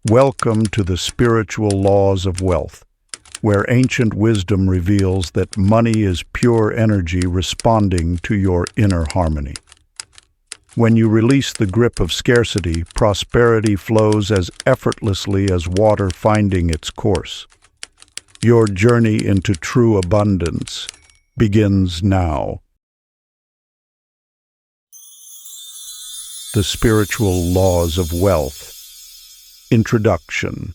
Welcome to the spiritual laws of wealth, where ancient wisdom reveals that money is pure energy responding to your inner harmony. When you release the grip of scarcity, prosperity flows as effortlessly as water finding its course. Your journey into true abundance begins now. The spiritual laws of wealth. Introduction.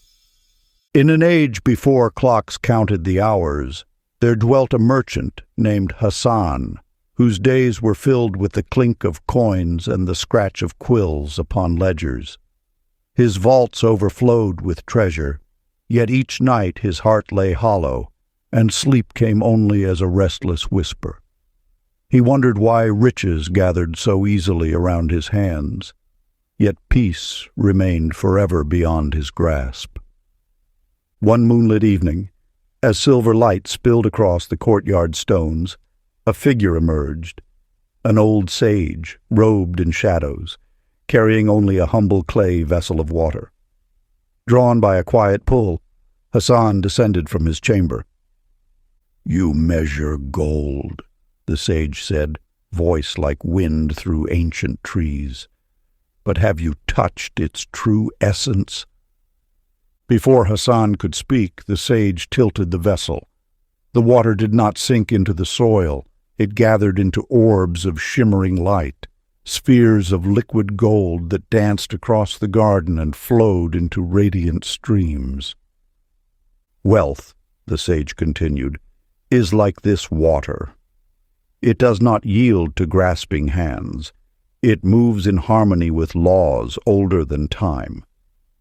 In an age before clocks counted the hours, there dwelt a merchant named Hassan, whose days were filled with the clink of coins and the scratch of quills upon ledgers. His vaults overflowed with treasure, yet each night his heart lay hollow, and sleep came only as a restless whisper. He wondered why riches gathered so easily around his hands, yet peace remained forever beyond his grasp. One moonlit evening, as silver light spilled across the courtyard stones, a figure emerged, an old sage, robed in shadows, carrying only a humble clay vessel of water. Drawn by a quiet pull, Hassan descended from his chamber. "You measure gold," the sage said, voice like wind through ancient trees. "But have you touched its true essence?" Before Hassan could speak, the sage tilted the vessel. The water did not sink into the soil. It gathered into orbs of shimmering light, spheres of liquid gold that danced across the garden and flowed into radiant streams. "Wealth," the sage continued, "is like this water. It does not yield to grasping hands. It moves in harmony with laws older than time.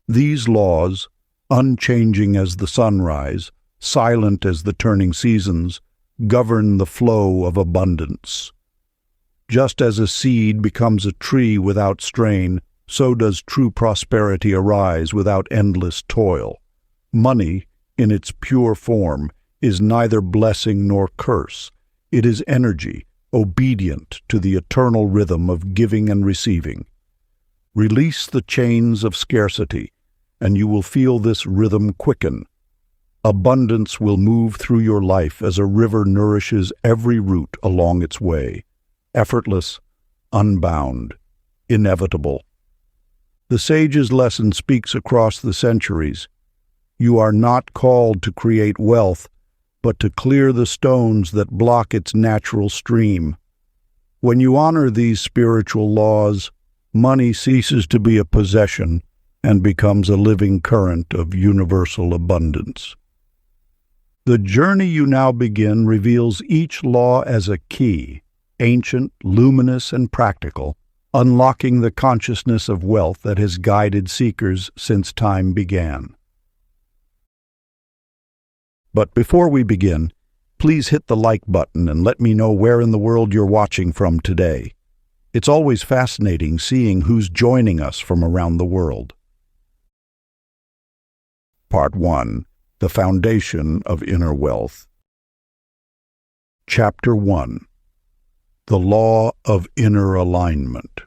These laws, unchanging as the sunrise, silent as the turning seasons, govern the flow of abundance. Just as a seed becomes a tree without strain, so does true prosperity arise without endless toil. Money, in its pure form, is neither blessing nor curse. It is energy, obedient to the eternal rhythm of giving and receiving. Release the chains of scarcity, and you will feel this rhythm quicken. Abundance will move through your life as a river nourishes every root along its way, effortless, unbound, inevitable. The sage's lesson speaks across the centuries. You are not called to create wealth, but to clear the stones that block its natural stream. When you honor these spiritual laws, money ceases to be a possession and becomes a living current of universal abundance. The journey you now begin reveals each law as a key, ancient, luminous, and practical, unlocking the consciousness of wealth that has guided seekers since time began. But before we begin, please hit the like button and let me know where in the world you're watching from today. It's always fascinating seeing who's joining us from around the world. Part 1. The Foundation of Inner Wealth. Chapter 1. The Law of Inner Alignment.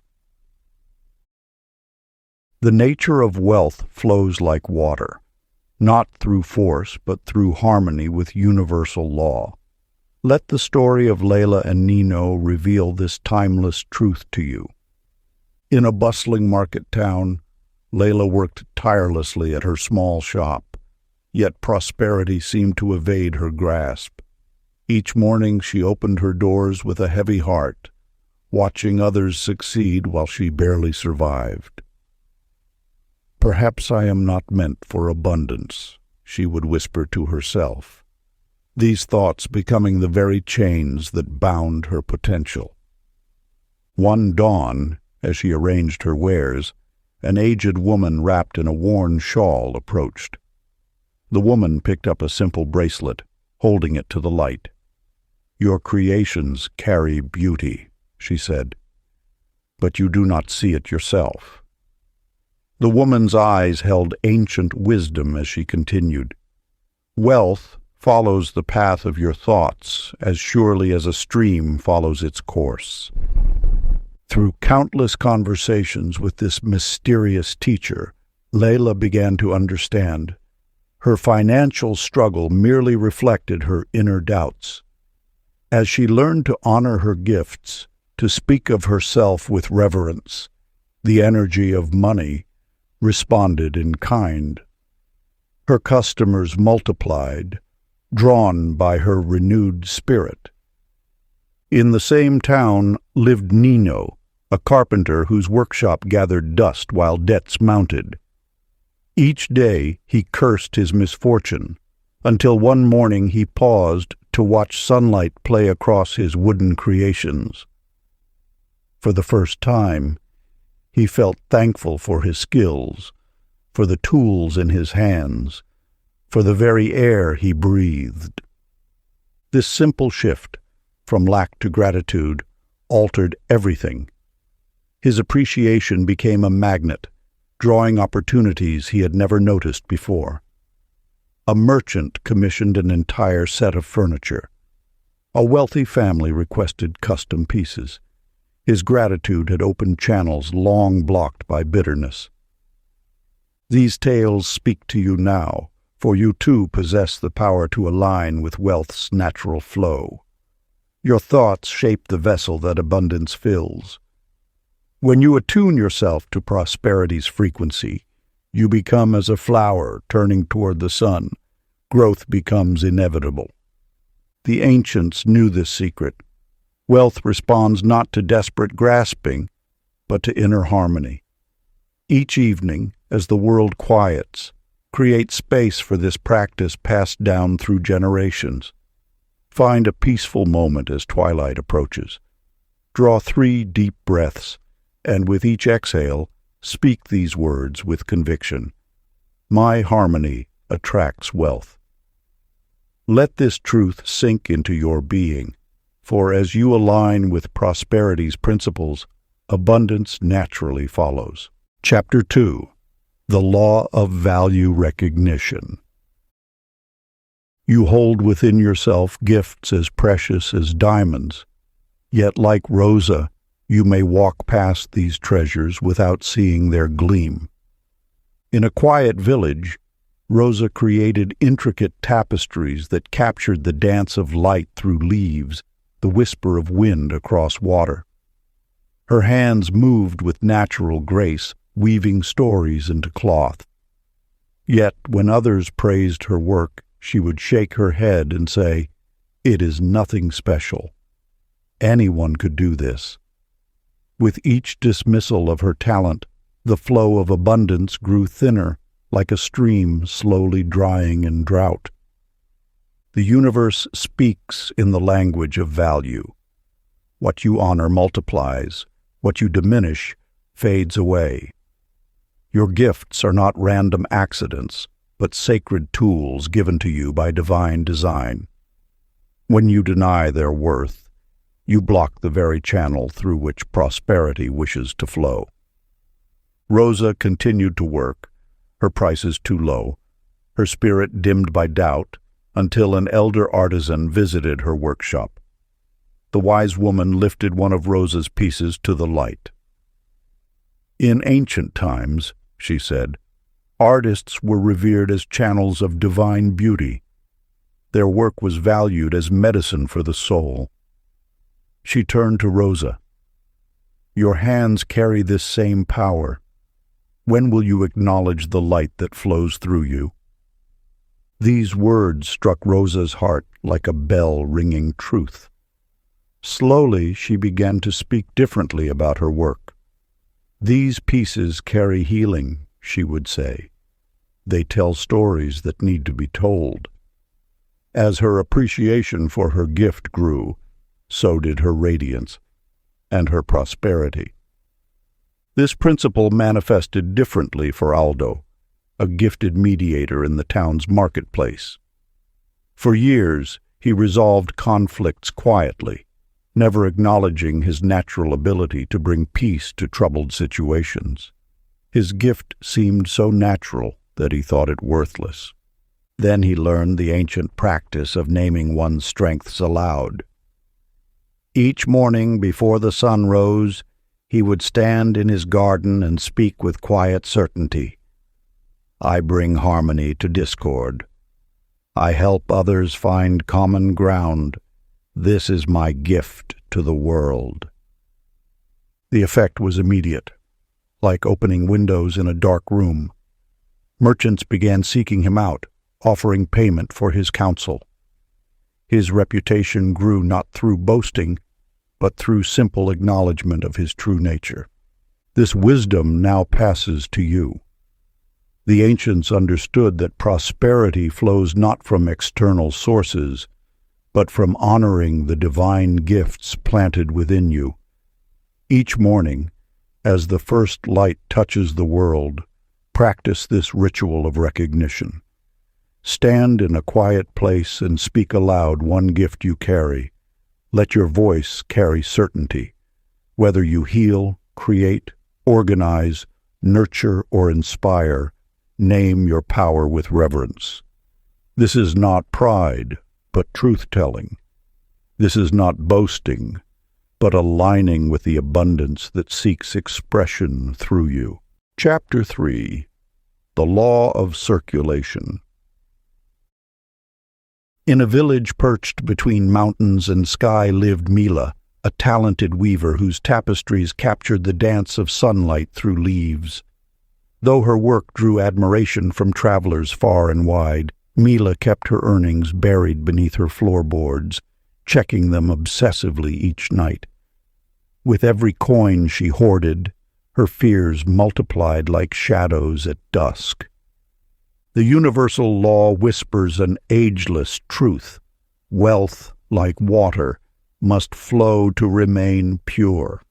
The nature of wealth flows like water, not through force, but through harmony with universal law. Let the story of Layla and Nino reveal this timeless truth to you. In a bustling market town, Layla worked tirelessly at her small shop, yet prosperity seemed to evade her grasp. Each morning she opened her doors with a heavy heart, watching others succeed while she barely survived. "Perhaps I am not meant for abundance," she would whisper to herself, these thoughts becoming the very chains that bound her potential. One dawn, as she arranged her wares, an aged woman wrapped in a worn shawl approached. The woman picked up a simple bracelet, holding it to the light. "Your creations carry beauty," she said, "but you do not see it yourself." The woman's eyes held ancient wisdom as she continued. "Wealth follows the path of your thoughts as surely as a stream follows its course." Through countless conversations with this mysterious teacher, Layla began to understand. Her financial struggle merely reflected her inner doubts. As she learned to honor her gifts, to speak of herself with reverence, the energy of money responded in kind. Her customers multiplied, drawn by her renewed spirit. In the same town lived Nino, a carpenter whose workshop gathered dust while debts mounted. Each day he cursed his misfortune, until one morning he paused to watch sunlight play across his wooden creations. For the first time, he felt thankful for his skills, for the tools in his hands, for the very air he breathed. This simple shift, from lack to gratitude, altered everything. His appreciation became a magnet, drawing opportunities he had never noticed before. A merchant commissioned an entire set of furniture. A wealthy family requested custom pieces. His gratitude had opened channels long blocked by bitterness. These tales speak to you now, for you too possess the power to align with wealth's natural flow. Your thoughts shape the vessel that abundance fills. When you attune yourself to prosperity's frequency, you become as a flower turning toward the sun. Growth becomes inevitable. The ancients knew this secret. Wealth responds not to desperate grasping, but to inner harmony. Each evening, as the world quiets, create space for this practice passed down through generations. Find a peaceful moment as twilight approaches. Draw 3 deep breaths, and with each exhale, speak these words with conviction. My harmony attracts wealth. Let this truth sink into your being, for as you align with prosperity's principles, abundance naturally follows. Chapter 2. The Law of Value Recognition. You hold within yourself gifts as precious as diamonds, yet like Rosa, you may walk past these treasures without seeing their gleam. In a quiet village, Rosa created intricate tapestries that captured the dance of light through leaves, the whisper of wind across water. Her hands moved with natural grace, weaving stories into cloth. Yet when others praised her work, she would shake her head and say, "It is nothing special. Anyone could do this." With each dismissal of her talent, the flow of abundance grew thinner, like a stream slowly drying in drought. The universe speaks in the language of value. What you honor multiplies, what you diminish fades away. Your gifts are not random accidents, but sacred tools given to you by divine design. When you deny their worth, you block the very channel through which prosperity wishes to flow. Rosa continued to work, her prices too low, her spirit dimmed by doubt, until an elder artisan visited her workshop. The wise woman lifted one of Rosa's pieces to the light. In ancient times, she said, artists were revered as channels of divine beauty. Their work was valued as medicine for the soul. She turned to Rosa. Your hands carry this same power. When will you acknowledge the light that flows through you? These words struck Rosa's heart like a bell ringing truth. Slowly, she began to speak differently about her work. These pieces carry healing, she would say. They tell stories that need to be told. As her appreciation for her gift grew, so did her radiance and her prosperity. This principle manifested differently for Aldo, a gifted mediator in the town's marketplace. For years, he resolved conflicts quietly, never acknowledging his natural ability to bring peace to troubled situations. His gift seemed so natural that he thought it worthless. Then he learned the ancient practice of naming one's strengths aloud. Each morning before the sun rose, he would stand in his garden and speak with quiet certainty. I bring harmony to discord. I help others find common ground. This is my gift to the world." The effect was immediate, like opening windows in a dark room. Merchants began seeking him out, offering payment for his counsel. His reputation grew not through boasting, but through simple acknowledgement of his true nature. This wisdom now passes to you. The ancients understood that prosperity flows not from external sources, but from honoring the divine gifts planted within you. Each morning, as the first light touches the world, practice this ritual of recognition. Stand in a quiet place and speak aloud one gift you carry. Let your voice carry certainty. Whether you heal, create, organize, nurture, or inspire, name your power with reverence. This is not pride, but truth-telling. This is not boasting, but aligning with the abundance that seeks expression through you. Chapter 3. The Law of Circulation. In a village perched between mountains and sky lived Mila, a talented weaver whose tapestries captured the dance of sunlight through leaves. Though her work drew admiration from travelers far and wide, Mila kept her earnings buried beneath her floorboards, checking them obsessively each night. With every coin she hoarded, her fears multiplied like shadows at dusk. The universal law whispers an ageless truth. Wealth, like water, must flow to remain pure.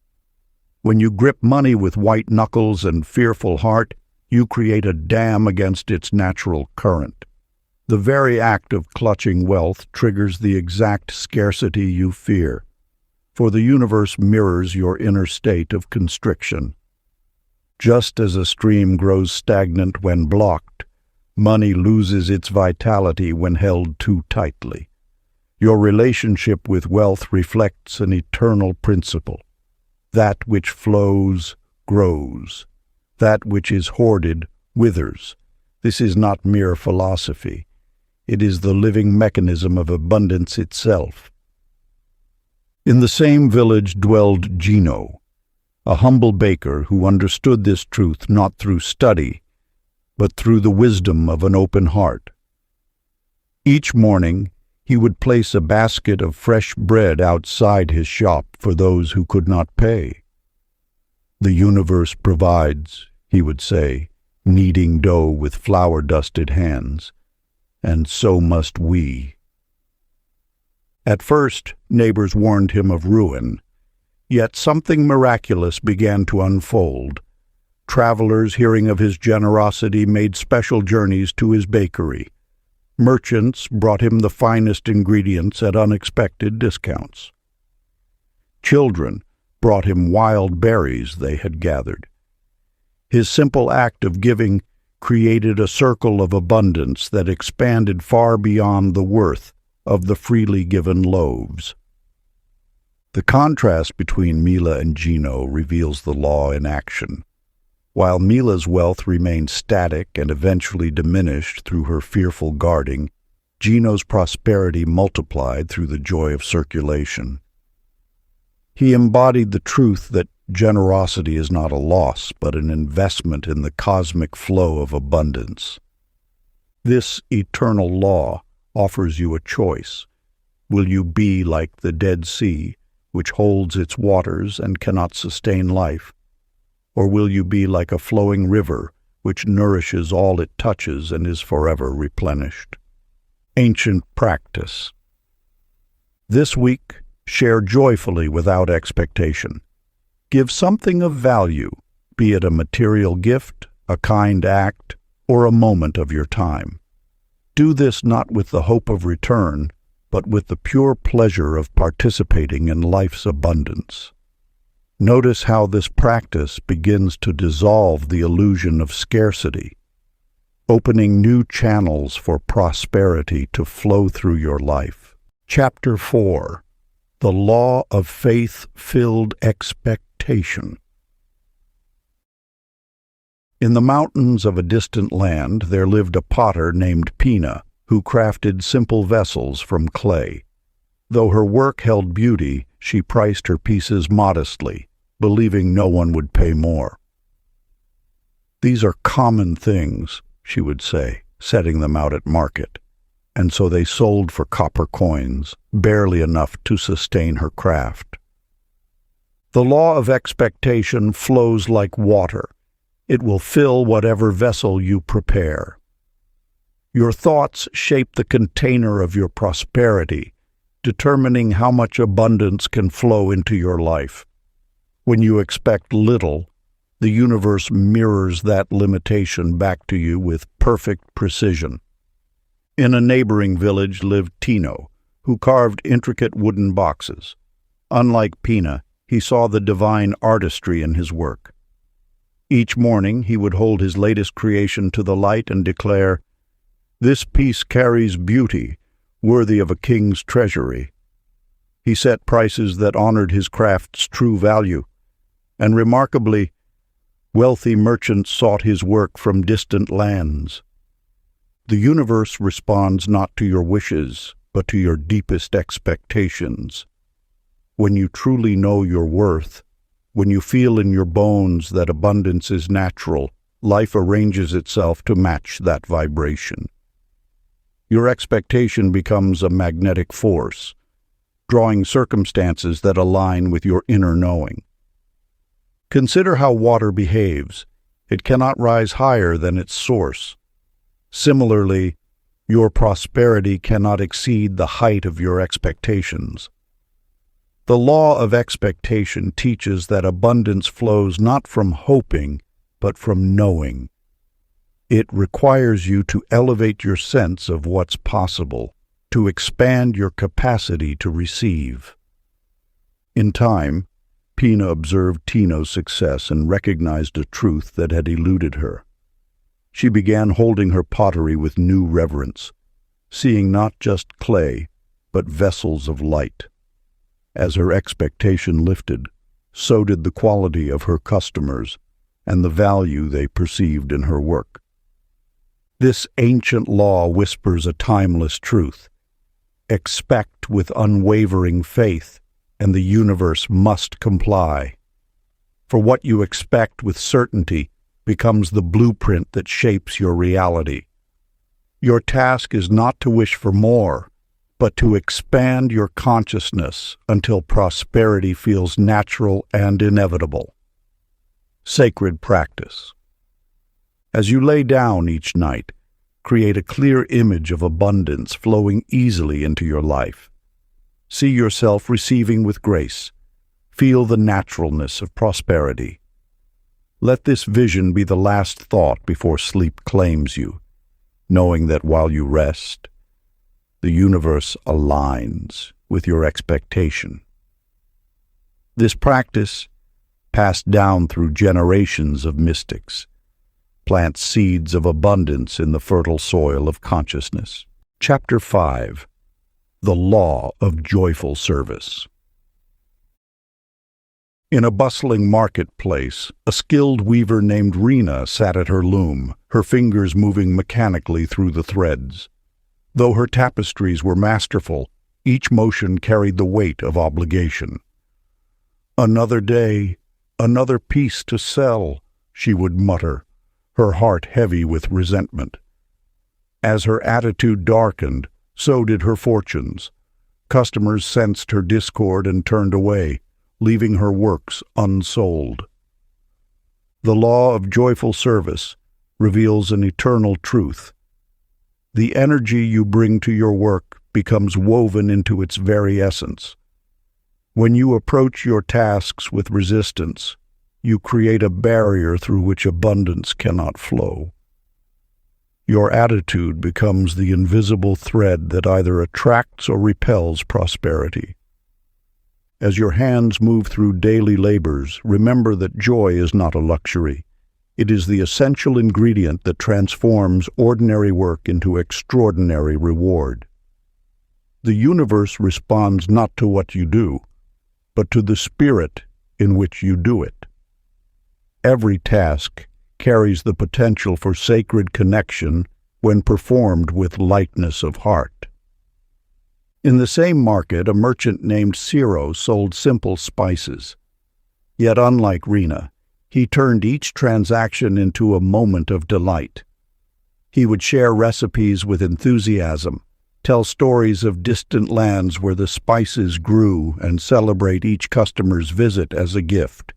When you grip money with white knuckles and fearful heart, you create a dam against its natural current. The very act of clutching wealth triggers the exact scarcity you fear, for the universe mirrors your inner state of constriction. Just as a stream grows stagnant when blocked, money loses its vitality when held too tightly. Your relationship with wealth reflects an eternal principle. That which flows, grows. That which is hoarded, withers. This is not mere philosophy. It is the living mechanism of abundance itself. In the same village dwelled Gino, a humble baker who understood this truth not through study, but through the wisdom of an open heart. Each morning, he would place a basket of fresh bread outside his shop for those who could not pay. "The universe provides," he would say, kneading dough with flour-dusted hands, "and so must we." At first, neighbors warned him of ruin, yet something miraculous began to unfold. Travelers, hearing of his generosity, made special journeys to his bakery. Merchants brought him the finest ingredients at unexpected discounts. Children brought him wild berries they had gathered. His simple act of giving created a circle of abundance that expanded far beyond the worth of the freely given loaves. The contrast between Mila and Gino reveals the law in action. While Mila's wealth remained static and eventually diminished through her fearful guarding, Gino's prosperity multiplied through the joy of circulation. He embodied the truth that generosity is not a loss, but an investment in the cosmic flow of abundance. This eternal law offers you a choice. Will you be like the Dead Sea, which holds its waters and cannot sustain life? Or will you be like a flowing river, which nourishes all it touches and is forever replenished? Ancient practice. This week, share joyfully without expectation. Give something of value, be it a material gift, a kind act, or a moment of your time. Do this not with the hope of return, but with the pure pleasure of participating in life's abundance. Notice how this practice begins to dissolve the illusion of scarcity, opening new channels for prosperity to flow through your life. Chapter 4. The Law of Faith-Filled Expectation. In the mountains of a distant land there lived a potter named Pina, who crafted simple vessels from clay. Though her work held beauty, she priced her pieces modestly, believing no one would pay more. "These are common things," she would say, setting them out at market, and so they sold for copper coins, barely enough to sustain her craft. The law of expectation flows like water. It will fill whatever vessel you prepare. Your thoughts shape the container of your prosperity, determining how much abundance can flow into your life. When you expect little, the universe mirrors that limitation back to you with perfect precision. In a neighboring village lived Tino, who carved intricate wooden boxes. Unlike Pina, he saw the divine artistry in his work. Each morning he would hold his latest creation to the light and declare, "This piece carries beauty, worthy of a king's treasury." He set prices that honored his craft's true value, and remarkably, wealthy merchants sought his work from distant lands. The universe responds not to your wishes, but to your deepest expectations. When you truly know your worth, when you feel in your bones that abundance is natural, life arranges itself to match that vibration. Your expectation becomes a magnetic force, drawing circumstances that align with your inner knowing. Consider how water behaves. It cannot rise higher than its source. Similarly, your prosperity cannot exceed the height of your expectations. The law of expectation teaches that abundance flows not from hoping, but from knowing. It requires you to elevate your sense of what's possible, to expand your capacity to receive. In time, Pina observed Tino's success and recognized a truth that had eluded her. She began holding her pottery with new reverence, seeing not just clay, but vessels of light. As her expectation lifted, so did the quality of her customers and the value they perceived in her work. This ancient law whispers a timeless truth. Expect with unwavering faith, and the universe must comply. For what you expect with certainty becomes the blueprint that shapes your reality. Your task is not to wish for more, but to expand your consciousness until prosperity feels natural and inevitable. Sacred practice. As you lay down each night, create a clear image of abundance flowing easily into your life. See yourself receiving with grace. Feel the naturalness of prosperity. Let this vision be the last thought before sleep claims you, knowing that while you rest, the universe aligns with your expectation. This practice, passed down through generations of mystics, plants seeds of abundance in the fertile soil of consciousness. Chapter 5. The Law of Joyful Service. In a bustling marketplace, a skilled weaver named Rena sat at her loom, her fingers moving mechanically through the threads. Though her tapestries were masterful, each motion carried the weight of obligation. "Another day, another piece to sell," she would mutter, her heart heavy with resentment. As her attitude darkened, so did her fortunes. Customers sensed her discord and turned away, leaving her works unsold. The law of joyful service reveals an eternal truth. The energy you bring to your work becomes woven into its very essence. When you approach your tasks with resistance, you create a barrier through which abundance cannot flow. Your attitude becomes the invisible thread that either attracts or repels prosperity. As your hands move through daily labors, remember that joy is not a luxury. It is the essential ingredient that transforms ordinary work into extraordinary reward. The universe responds not to what you do, but to the spirit in which you do it. Every task, carries the potential for sacred connection when performed with lightness of heart. In the same market, a merchant named Ciro sold simple spices. Yet unlike Rena, he turned each transaction into a moment of delight. He would share recipes with enthusiasm, tell stories of distant lands where the spices grew, and celebrate each customer's visit as a gift.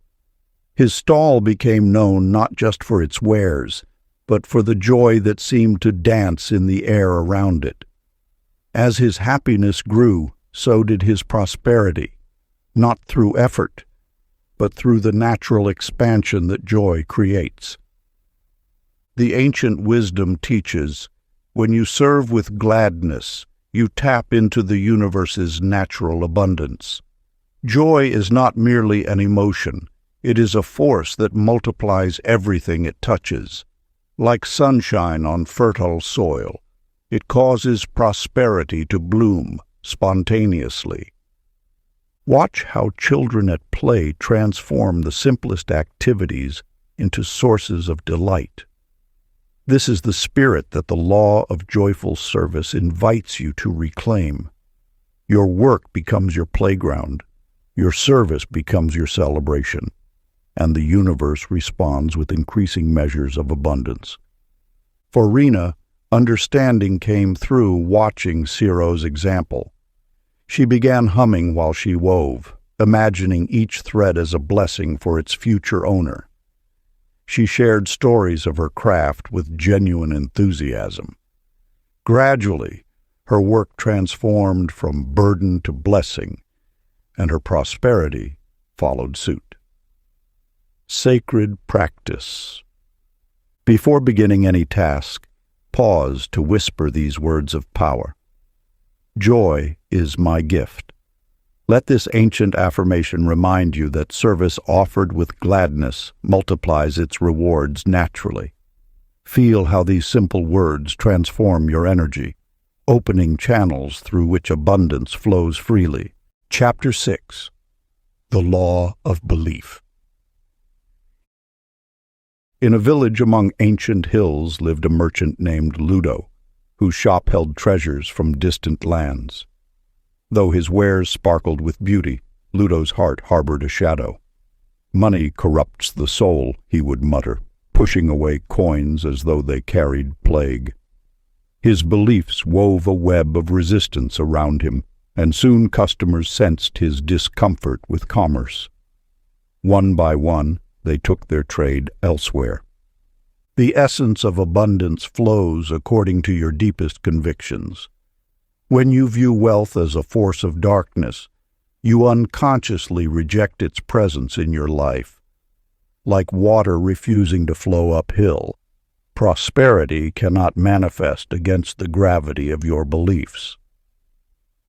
His stall became known not just for its wares, but for the joy that seemed to dance in the air around it. As his happiness grew, so did his prosperity, not through effort, but through the natural expansion that joy creates. The ancient wisdom teaches, when you serve with gladness, you tap into the universe's natural abundance. Joy is not merely an emotion, it is a force that multiplies everything it touches. Like sunshine on fertile soil, it causes prosperity to bloom spontaneously. Watch how children at play transform the simplest activities into sources of delight. This is the spirit that the law of joyful service invites you to reclaim. Your work becomes your playground, your service becomes your celebration, and the universe responds with increasing measures of abundance. For Rena, understanding came through watching Ciro's example. She began humming while she wove, imagining each thread as a blessing for its future owner. She shared stories of her craft with genuine enthusiasm. Gradually, her work transformed from burden to blessing, and her prosperity followed suit. Sacred practice. Before beginning any task, pause to whisper these words of power. Joy is my gift. Let this ancient affirmation remind you that service offered with gladness multiplies its rewards naturally. Feel how these simple words transform your energy, opening channels through which abundance flows freely. Chapter 6. The Law of Belief. In a village among ancient hills lived a merchant named Ludo, whose shop held treasures from distant lands. Though his wares sparkled with beauty, Ludo's heart harbored a shadow. Money corrupts the soul, he would mutter, pushing away coins as though they carried plague. His beliefs wove a web of resistance around him, and soon customers sensed his discomfort with commerce. One by one, they took their trade elsewhere. The essence of abundance flows according to your deepest convictions. When you view wealth as a force of darkness, you unconsciously reject its presence in your life. Like water refusing to flow uphill, prosperity cannot manifest against the gravity of your beliefs.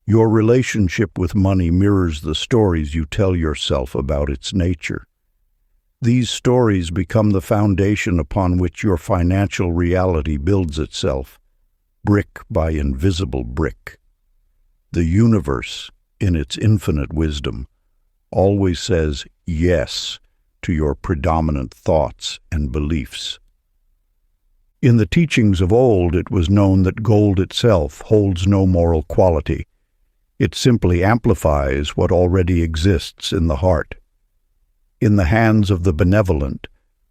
Your relationship with money mirrors the stories you tell yourself about its nature. These stories become the foundation upon which your financial reality builds itself, brick by invisible brick. The universe, in its infinite wisdom, always says yes to your predominant thoughts and beliefs. In the teachings of old, it was known that gold itself holds no moral quality. It simply amplifies what already exists in the heart. In the hands of the benevolent,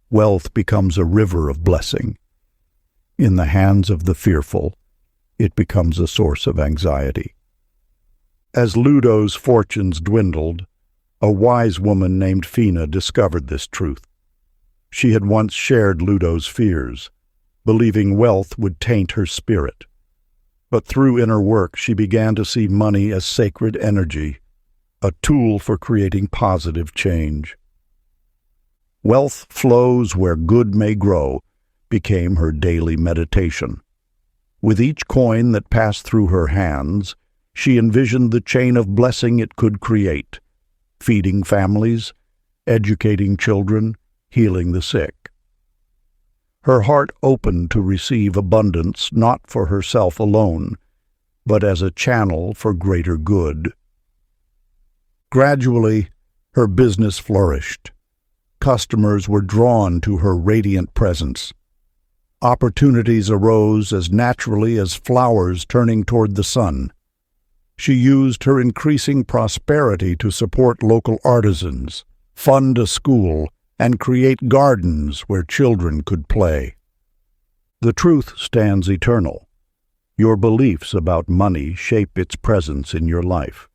wealth becomes a river of blessing. In the hands of the fearful, it becomes a source of anxiety. As Ludo's fortunes dwindled, a wise woman named Fina discovered this truth. She had once shared Ludo's fears, believing wealth would taint her spirit. But through inner work, she began to see money as sacred energy, a tool for creating positive change. Wealth flows where good may grow became her daily meditation. With each coin that passed through her hands, she envisioned the chain of blessing it could create, feeding families, educating children, healing the sick. Her heart opened to receive abundance not for herself alone, but as a channel for greater good. Gradually, her business flourished. Customers were drawn to her radiant presence. Opportunities arose as naturally as flowers turning toward the sun. She used her increasing prosperity to support local artisans, fund a school, and create gardens where children could play. The truth stands eternal. Your beliefs about money shape its presence in your life.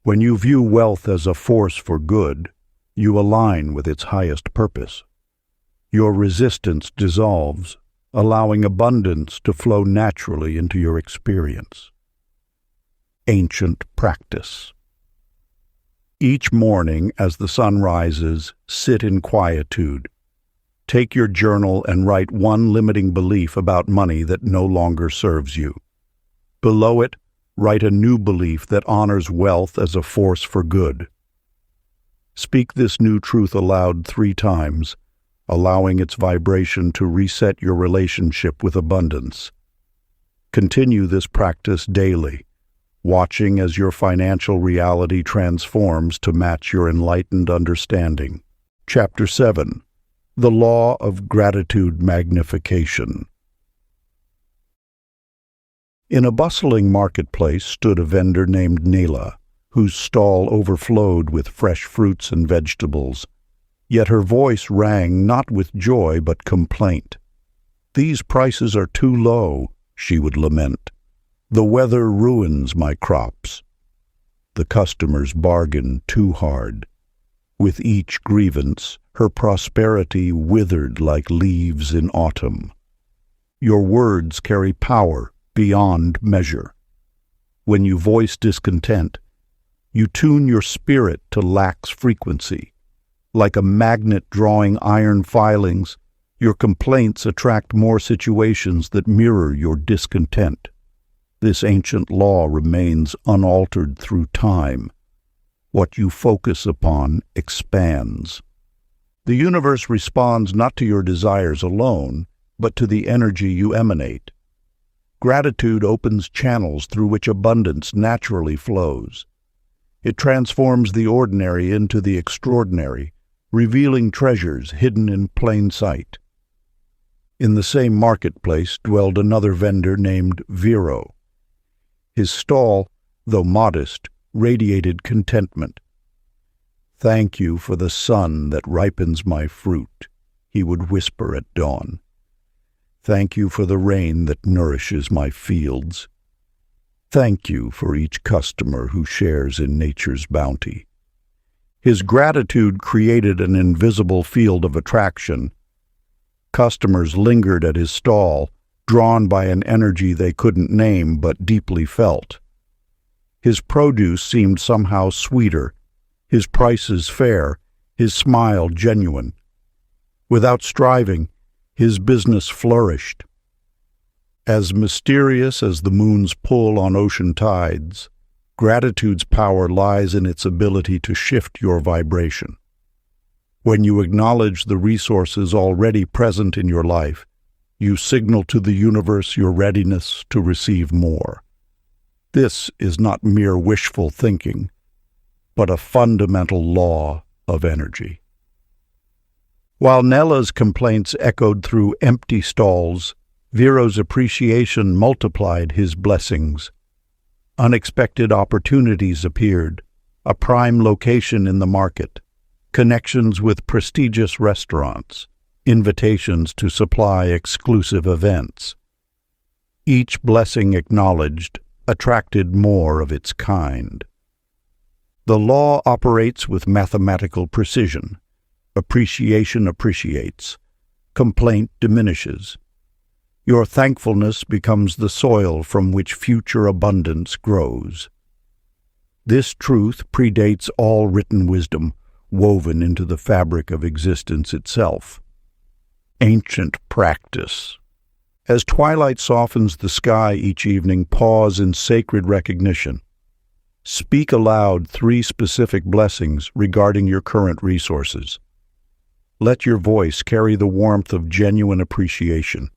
When you view wealth as a force for good, you align with its highest purpose. Your resistance dissolves, allowing abundance to flow naturally into your experience. Ancient practice. Each morning as the sun rises, sit in quietude. Take your journal and write one limiting belief about money that no longer serves you. Below it, write a new belief that honors wealth as a force for good. Speak this new truth aloud 3 times, allowing its vibration to reset your relationship with abundance. Continue this practice daily, watching as your financial reality transforms to match your enlightened understanding. Chapter 7. The Law of Gratitude Magnification. In a bustling marketplace stood a vendor named Nela, whose stall overflowed with fresh fruits and vegetables. Yet her voice rang not with joy but complaint. "These prices are too low," she would lament. "The weather ruins my crops." The customers bargained too hard. With each grievance, her prosperity withered like leaves in autumn. Your words carry power beyond measure. When you voice discontent, you tune your spirit to lax frequency. Like a magnet drawing iron filings, your complaints attract more situations that mirror your discontent. This ancient law remains unaltered through time. What you focus upon expands. The universe responds not to your desires alone, but to the energy you emanate. Gratitude opens channels through which abundance naturally flows. It transforms the ordinary into the extraordinary, revealing treasures hidden in plain sight. In the same marketplace dwelled another vendor named Vero. His stall, though modest, radiated contentment. "Thank you for the sun that ripens my fruit," he would whisper at dawn. "Thank you for the rain that nourishes my fields. Thank you for each customer who shares in nature's bounty." His gratitude created an invisible field of attraction. Customers lingered at his stall, drawn by an energy they couldn't name but deeply felt. His produce seemed somehow sweeter, his prices fair, his smile genuine. Without striving, his business flourished. As mysterious as the moon's pull on ocean tides, gratitude's power lies in its ability to shift your vibration. When you acknowledge the resources already present in your life, you signal to the universe your readiness to receive more. This is not mere wishful thinking, but a fundamental law of energy. While Nela's complaints echoed through empty stalls, Vero's appreciation multiplied his blessings. Unexpected opportunities appeared, a prime location in the market, connections with prestigious restaurants, invitations to supply exclusive events. Each blessing acknowledged attracted more of its kind. The law operates with mathematical precision. Appreciation appreciates. Complaint diminishes. Your thankfulness becomes the soil from which future abundance grows. This truth predates all written wisdom, woven into the fabric of existence itself. Ancient practice. As twilight softens the sky each evening, pause in sacred recognition. Speak aloud 3 specific blessings regarding your current resources. Let your voice carry the warmth of genuine appreciation.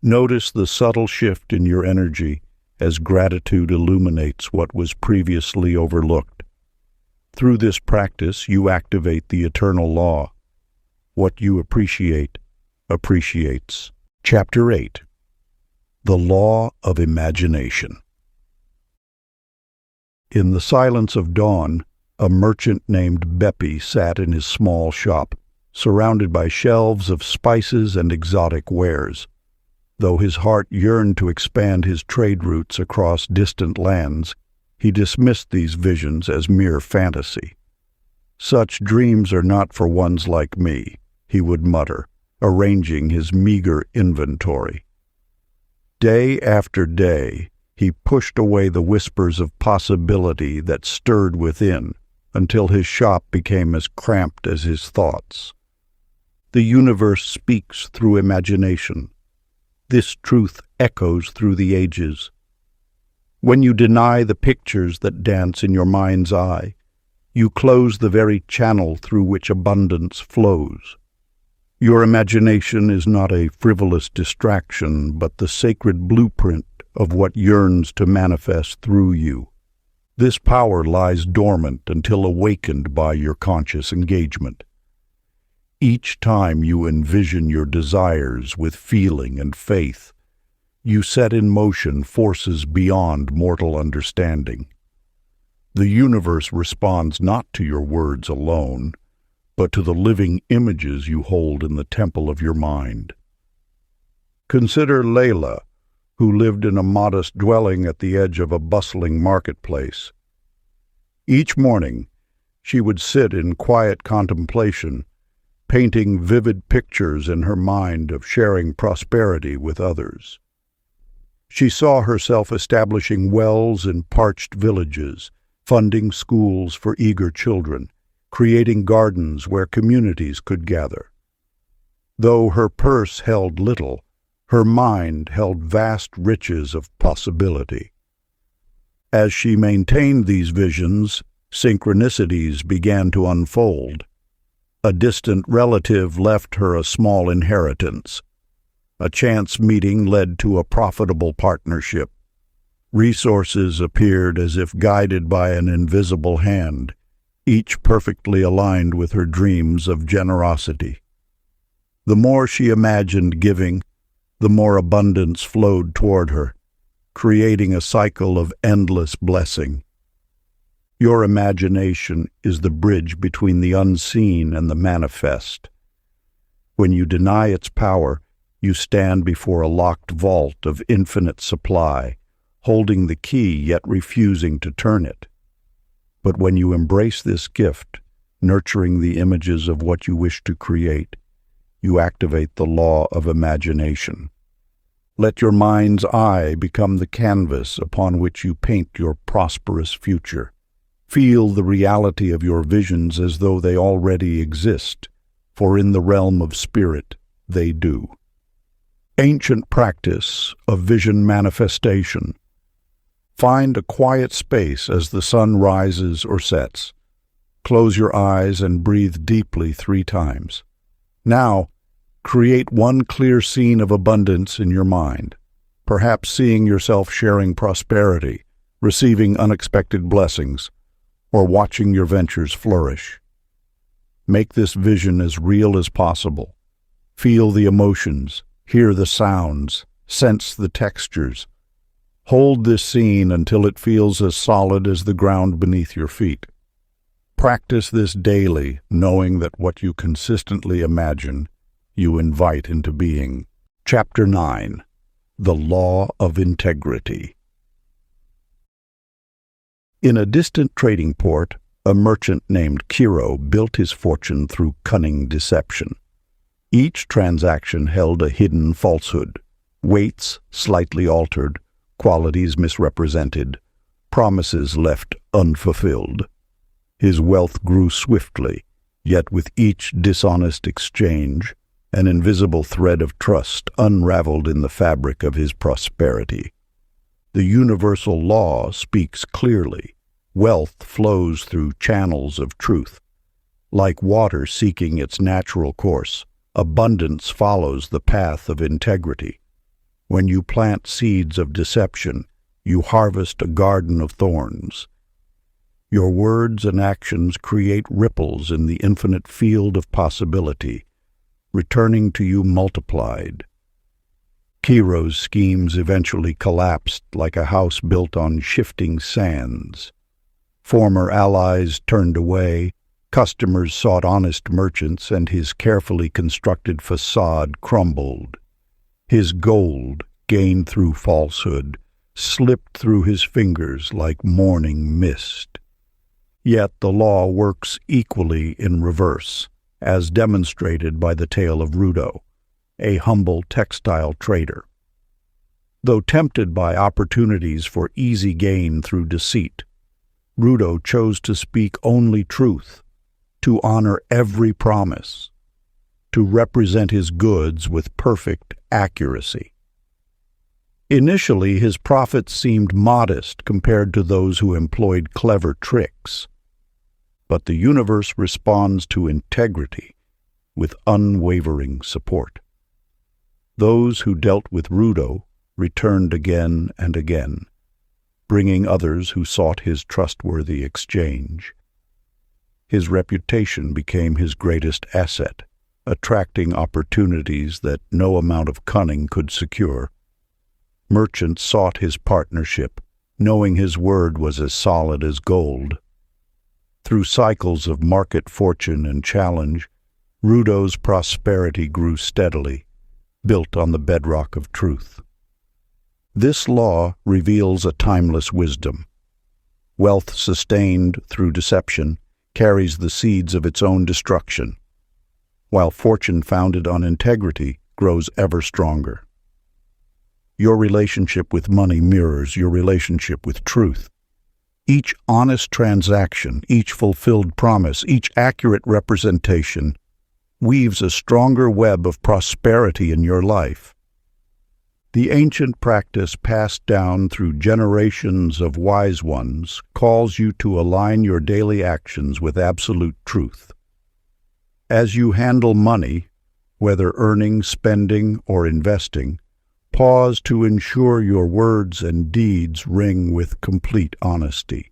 Notice the subtle shift in your energy as gratitude illuminates what was previously overlooked. Through this practice, you activate the eternal law. What you appreciate, appreciates. Chapter 8. The Law of Imagination. In the silence of dawn, a merchant named Bepi sat in his small shop, surrounded by shelves of spices and exotic wares. Though his heart yearned to expand his trade routes across distant lands, he dismissed these visions as mere fantasy. "Such dreams are not for ones like me," he would mutter, arranging his meager inventory. Day after day, he pushed away the whispers of possibility that stirred within, until his shop became as cramped as his thoughts. The universe speaks through imagination. This truth echoes through the ages. When you deny the pictures that dance in your mind's eye, you close the very channel through which abundance flows. Your imagination is not a frivolous distraction, but the sacred blueprint of what yearns to manifest through you. This power lies dormant until awakened by your conscious engagement. Each time you envision your desires with feeling and faith, you set in motion forces beyond mortal understanding. The universe responds not to your words alone, but to the living images you hold in the temple of your mind. Consider Layla, who lived in a modest dwelling at the edge of a bustling marketplace. Each morning, she would sit in quiet contemplation, painting vivid pictures in her mind of sharing prosperity with others. She saw herself establishing wells in parched villages, funding schools for eager children, creating gardens where communities could gather. Though her purse held little, her mind held vast riches of possibility. As she maintained these visions, synchronicities began to unfold. A distant relative left her a small inheritance. A chance meeting led to a profitable partnership. Resources appeared as if guided by an invisible hand, each perfectly aligned with her dreams of generosity. The more she imagined giving, the more abundance flowed toward her, creating a cycle of endless blessing. Your imagination is the bridge between the unseen and the manifest. When you deny its power, you stand before a locked vault of infinite supply, holding the key yet refusing to turn it. But when you embrace this gift, nurturing the images of what you wish to create, you activate the law of imagination. Let your mind's eye become the canvas upon which you paint your prosperous future. Feel the reality of your visions as though they already exist, for in the realm of spirit they do. Ancient practice of vision manifestation. Find a quiet space as the sun rises or sets. Close your eyes and breathe deeply 3 times. Now, create one clear scene of abundance in your mind, perhaps seeing yourself sharing prosperity, receiving unexpected blessings, or watching your ventures flourish. Make this vision as real as possible. Feel the emotions, hear the sounds, sense the textures. Hold this scene until it feels as solid as the ground beneath your feet. Practice this daily, knowing that what you consistently imagine, you invite into being. Chapter 9. The Law of Integrity. In a distant trading port, a merchant named Kiro built his fortune through cunning deception. Each transaction held a hidden falsehood, weights slightly altered, qualities misrepresented, promises left unfulfilled. His wealth grew swiftly, yet with each dishonest exchange, an invisible thread of trust unraveled in the fabric of his prosperity. The universal law speaks clearly. Wealth flows through channels of truth. Like water seeking its natural course, abundance follows the path of integrity. When you plant seeds of deception, you harvest a garden of thorns. Your words and actions create ripples in the infinite field of possibility, returning to you multiplied. Kiro's schemes eventually collapsed like a house built on shifting sands. Former allies turned away, customers sought honest merchants, and his carefully constructed facade crumbled. His gold, gained through falsehood, slipped through his fingers like morning mist. Yet the law works equally in reverse, as demonstrated by the tale of Rudo, a humble textile trader. Though tempted by opportunities for easy gain through deceit, Rudo chose to speak only truth, to honor every promise, to represent his goods with perfect accuracy. Initially, his profits seemed modest compared to those who employed clever tricks. But the universe responds to integrity with unwavering support. Those who dealt with Rudo returned again and again, bringing others who sought his trustworthy exchange. His reputation became his greatest asset, attracting opportunities that no amount of cunning could secure. Merchants sought his partnership, knowing his word was as solid as gold. Through cycles of market fortune and challenge, Rudo's prosperity grew steadily, built on the bedrock of truth. This law reveals a timeless wisdom. Wealth sustained through deception carries the seeds of its own destruction, while fortune founded on integrity grows ever stronger. Your relationship with money mirrors your relationship with truth. Each honest transaction, each fulfilled promise, each accurate representation weaves a stronger web of prosperity in your life. The ancient practice passed down through generations of wise ones calls you to align your daily actions with absolute truth. As you handle money, whether earning, spending, or investing, pause to ensure your words and deeds ring with complete honesty.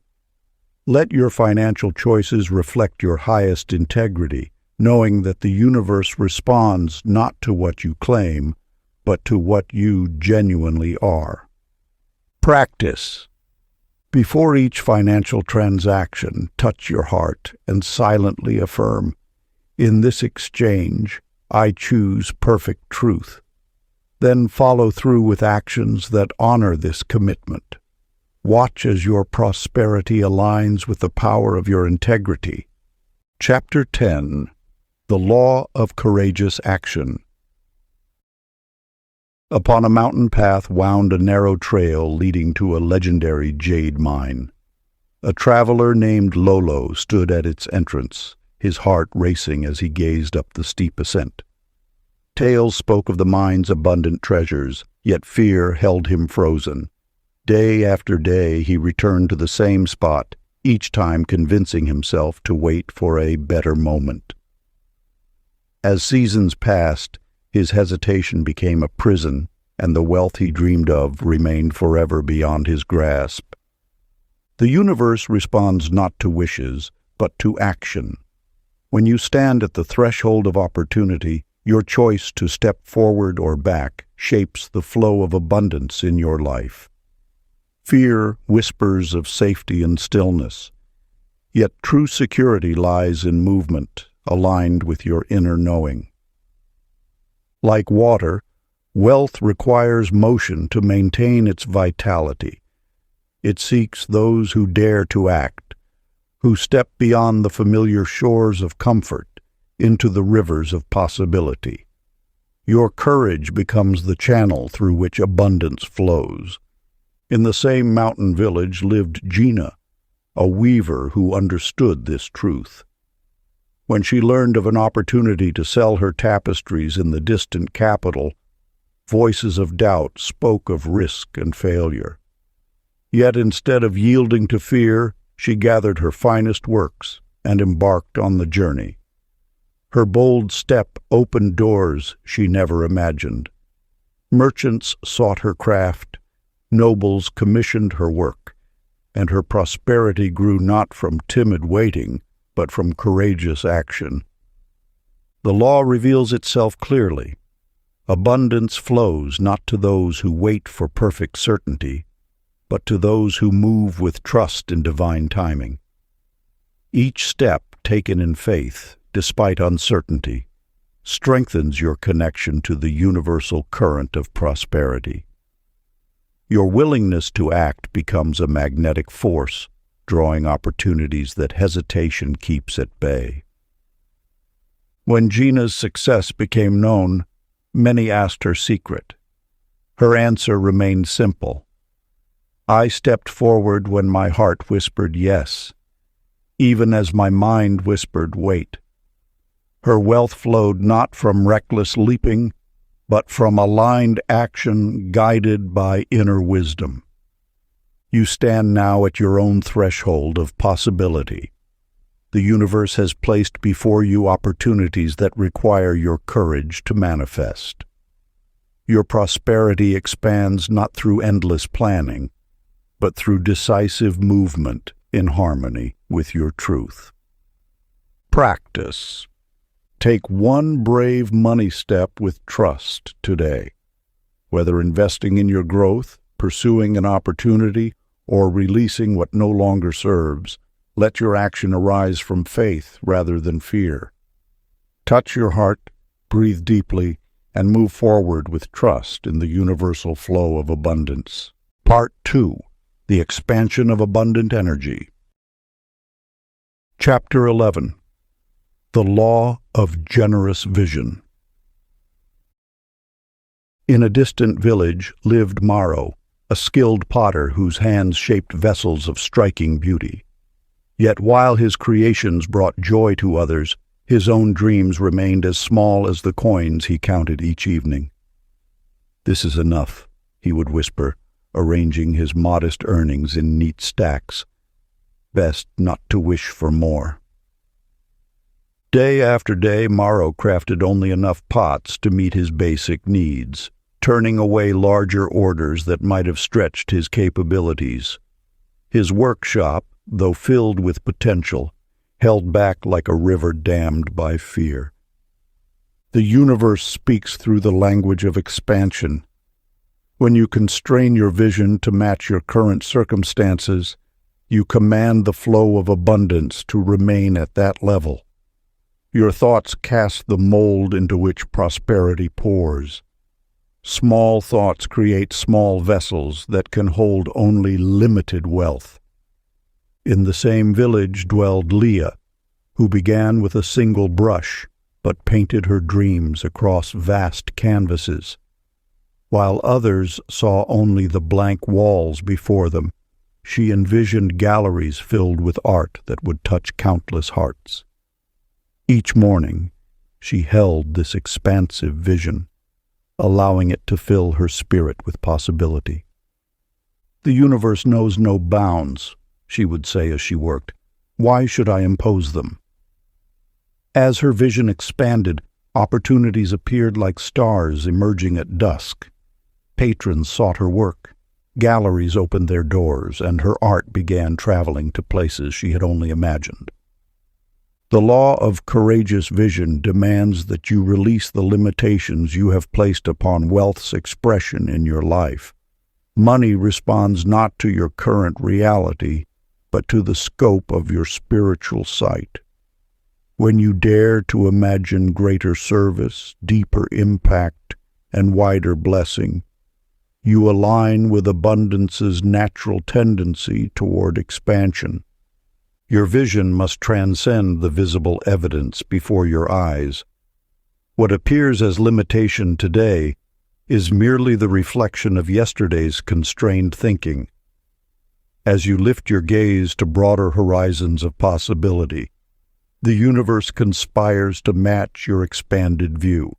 Let your financial choices reflect your highest integrity, knowing that the universe responds not to what you claim, but to what you genuinely are. Practice. Before each financial transaction, touch your heart and silently affirm, "In this exchange, I choose perfect truth." Then follow through with actions that honor this commitment. Watch as your prosperity aligns with the power of your integrity. Chapter 10. The Law of Courageous Action. Upon a mountain path wound a narrow trail leading to a legendary jade mine. A traveler named Lolo stood at its entrance, his heart racing as he gazed up the steep ascent. Tales spoke of the mine's abundant treasures, yet fear held him frozen. Day after day he returned to the same spot, each time convincing himself to wait for a better moment. As seasons passed, his hesitation became a prison, and the wealth he dreamed of remained forever beyond his grasp. The universe responds not to wishes, but to action. When you stand at the threshold of opportunity, your choice to step forward or back shapes the flow of abundance in your life. Fear whispers of safety and stillness, yet true security lies in movement, aligned with your inner knowing. Like water, wealth requires motion to maintain its vitality. It seeks those who dare to act, who step beyond the familiar shores of comfort into the rivers of possibility. Your courage becomes the channel through which abundance flows. In the same mountain village lived Gina, a weaver who understood this truth. When she learned of an opportunity to sell her tapestries in the distant capital, voices of doubt spoke of risk and failure. Yet instead of yielding to fear, she gathered her finest works and embarked on the journey. Her bold step opened doors she never imagined. Merchants sought her craft, nobles commissioned her work, and her prosperity grew not from timid waiting, but from courageous action. The law reveals itself clearly. Abundance flows not to those who wait for perfect certainty, but to those who move with trust in divine timing. Each step taken in faith, despite uncertainty, strengthens your connection to the universal current of prosperity. Your willingness to act becomes a magnetic force, drawing opportunities that hesitation keeps at bay. When Gina's success became known, many asked her secret. Her answer remained simple. I stepped forward when my heart whispered yes, even as my mind whispered wait. Her wealth flowed not from reckless leaping, but from aligned action guided by inner wisdom. You stand now at your own threshold of possibility. The universe has placed before you opportunities that require your courage to manifest. Your prosperity expands not through endless planning, but through decisive movement in harmony with your truth. Practice. Take one brave money step with trust today. Whether investing in your growth, pursuing an opportunity, or releasing what no longer serves, let your action arise from faith rather than fear. Touch your heart, breathe deeply, and move forward with trust in the universal flow of abundance. Part 2. The Expansion of Abundant Energy. Chapter 11. The Law of Generous Vision. In a distant village lived Maro, a skilled potter whose hands shaped vessels of striking beauty. Yet while his creations brought joy to others, his own dreams remained as small as the coins he counted each evening. "This is enough," he would whisper, arranging his modest earnings in neat stacks. "Best not to wish for more." Day after day, Maro crafted only enough pots to meet his basic needs, turning away larger orders that might have stretched his capabilities. His workshop, though filled with potential, held back like a river dammed by fear. The universe speaks through the language of expansion. When you constrain your vision to match your current circumstances, you command the flow of abundance to remain at that level. Your thoughts cast the mold into which prosperity pours. Small thoughts create small vessels that can hold only limited wealth. In the same village dwelled Leah, who began with a single brush, but painted her dreams across vast canvases. While others saw only the blank walls before them, she envisioned galleries filled with art that would touch countless hearts. Each morning, she held this expansive vision, allowing it to fill her spirit with possibility. "The universe knows no bounds," she would say as she worked. "Why should I impose them?" As her vision expanded, opportunities appeared like stars emerging at dusk. Patrons sought her work. Galleries opened their doors, and her art began traveling to places she had only imagined. The law of courageous vision demands that you release the limitations you have placed upon wealth's expression in your life. Money responds not to your current reality, but to the scope of your spiritual sight. When you dare to imagine greater service, deeper impact, and wider blessing, you align with abundance's natural tendency toward expansion. Your vision must transcend the visible evidence before your eyes. What appears as limitation today is merely the reflection of yesterday's constrained thinking. As you lift your gaze to broader horizons of possibility, the universe conspires to match your expanded view.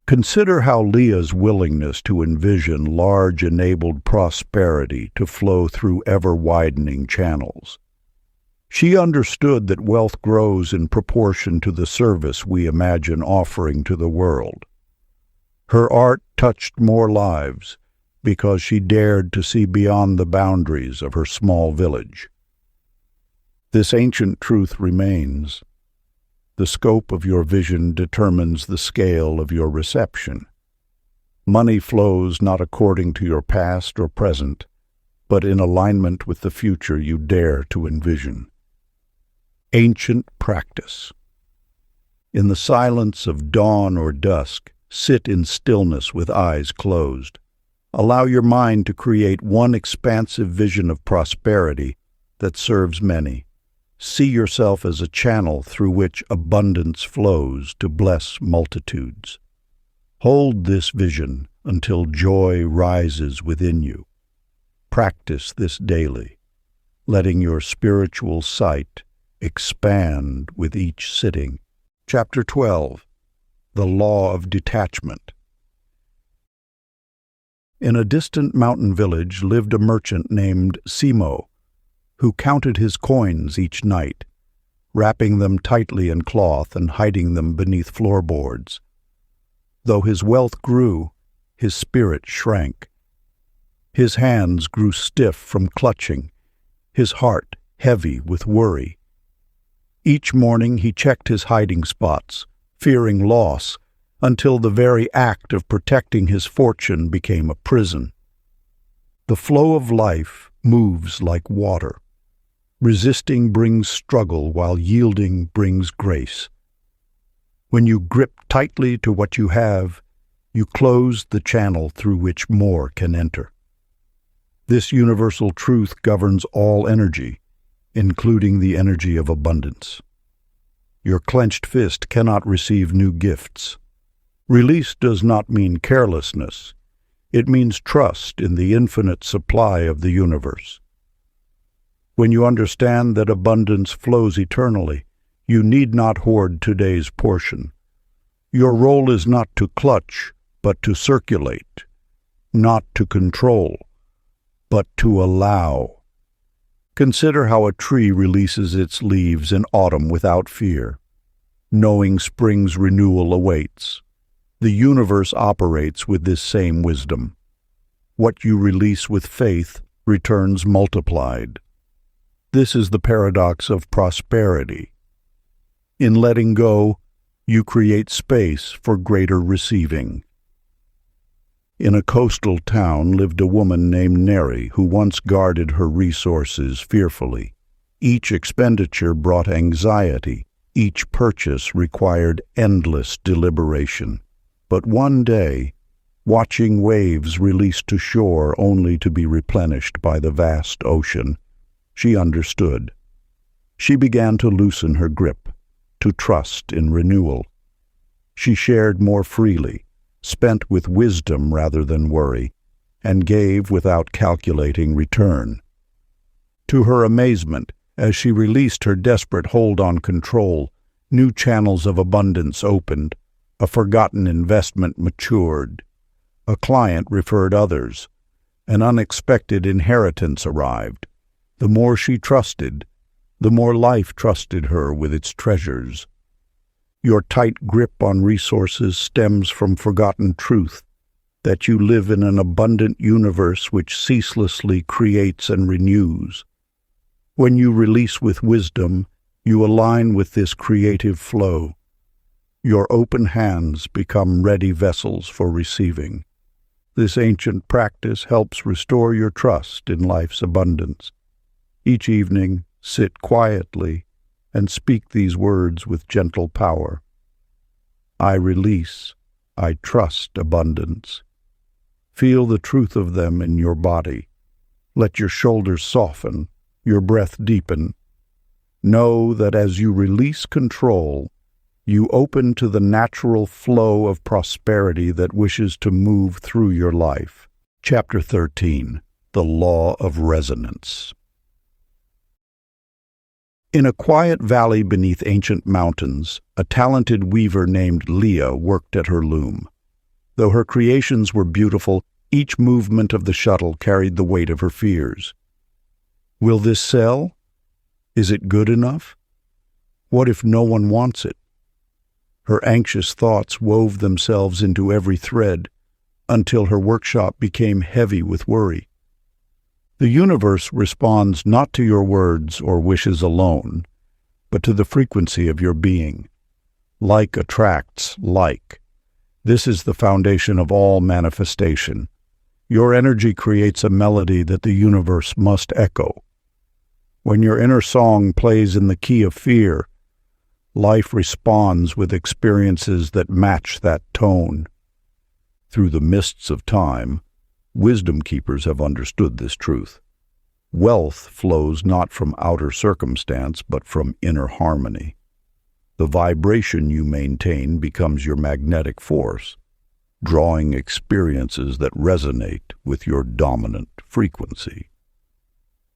Consider how Leah's willingness to envision large enabled prosperity to flow through ever-widening channels. She understood that wealth grows in proportion to the service we imagine offering to the world. Her art touched more lives because she dared to see beyond the boundaries of her small village. This ancient truth remains. The scope of your vision determines the scale of your reception. Money flows not according to your past or present, but in alignment with the future you dare to envision. Ancient practice. In the silence of dawn or dusk, sit in stillness with eyes closed. Allow your mind to create one expansive vision of prosperity that serves many. See yourself as a channel through which abundance flows to bless multitudes. Hold this vision until joy rises within you. Practice this daily, letting your spiritual sight expand with each sitting. Chapter 12. The Law of Detachment. In a distant mountain village lived a merchant named Simo, who counted his coins each night, wrapping them tightly in cloth and hiding them beneath floorboards. Though his wealth grew, his spirit shrank. His hands grew stiff from clutching, his heart heavy with worry. Each morning he checked his hiding spots, fearing loss, until the very act of protecting his fortune became a prison. The flow of life moves like water. Resisting brings struggle, while yielding brings grace. When you grip tightly to what you have, you close the channel through which more can enter. This universal truth governs all energy, including the energy of abundance. Your clenched fist cannot receive new gifts. Release does not mean carelessness. It means trust in the infinite supply of the universe. When you understand that abundance flows eternally, you need not hoard today's portion. Your role is not to clutch, but to circulate, not to control, but to allow. Consider how a tree releases its leaves in autumn without fear, knowing spring's renewal awaits. The universe operates with this same wisdom. What you release with faith returns multiplied. This is the paradox of prosperity. In letting go, you create space for greater receiving. In a coastal town lived a woman named Neri who once guarded her resources fearfully. Each expenditure brought anxiety. Each purchase required endless deliberation. But one day, watching waves released to shore only to be replenished by the vast ocean, she understood. She began to loosen her grip, to trust in renewal. She shared more freely, spent with wisdom rather than worry, and gave without calculating return. To her amazement, as she released her desperate hold on control, new channels of abundance opened. A forgotten investment matured. A client referred others. An unexpected inheritance arrived. The more she trusted, the more life trusted her with its treasures. Your tight grip on resources stems from forgotten truth, that you live in an abundant universe which ceaselessly creates and renews. When you release with wisdom, you align with this creative flow. Your open hands become ready vessels for receiving. This ancient practice helps restore your trust in life's abundance. Each evening, sit quietly and speak these words with gentle power. I release, I trust abundance. Feel the truth of them in your body. Let your shoulders soften, your breath deepen. Know that as you release control, you open to the natural flow of prosperity that wishes to move through your life. Chapter 13. The Law of Resonance. In a quiet valley beneath ancient mountains, a talented weaver named Leah worked at her loom. Though her creations were beautiful, each movement of the shuttle carried the weight of her fears. Will this sell? Is it good enough? What if no one wants it? Her anxious thoughts wove themselves into every thread until her workshop became heavy with worry. The universe responds not to your words or wishes alone, but to the frequency of your being. Like attracts like. This is the foundation of all manifestation. Your energy creates a melody that the universe must echo. When your inner song plays in the key of fear, life responds with experiences that match that tone. Through the mists of time, wisdom keepers have understood this truth. Wealth flows not from outer circumstance, but from inner harmony. The vibration you maintain becomes your magnetic force, drawing experiences that resonate with your dominant frequency.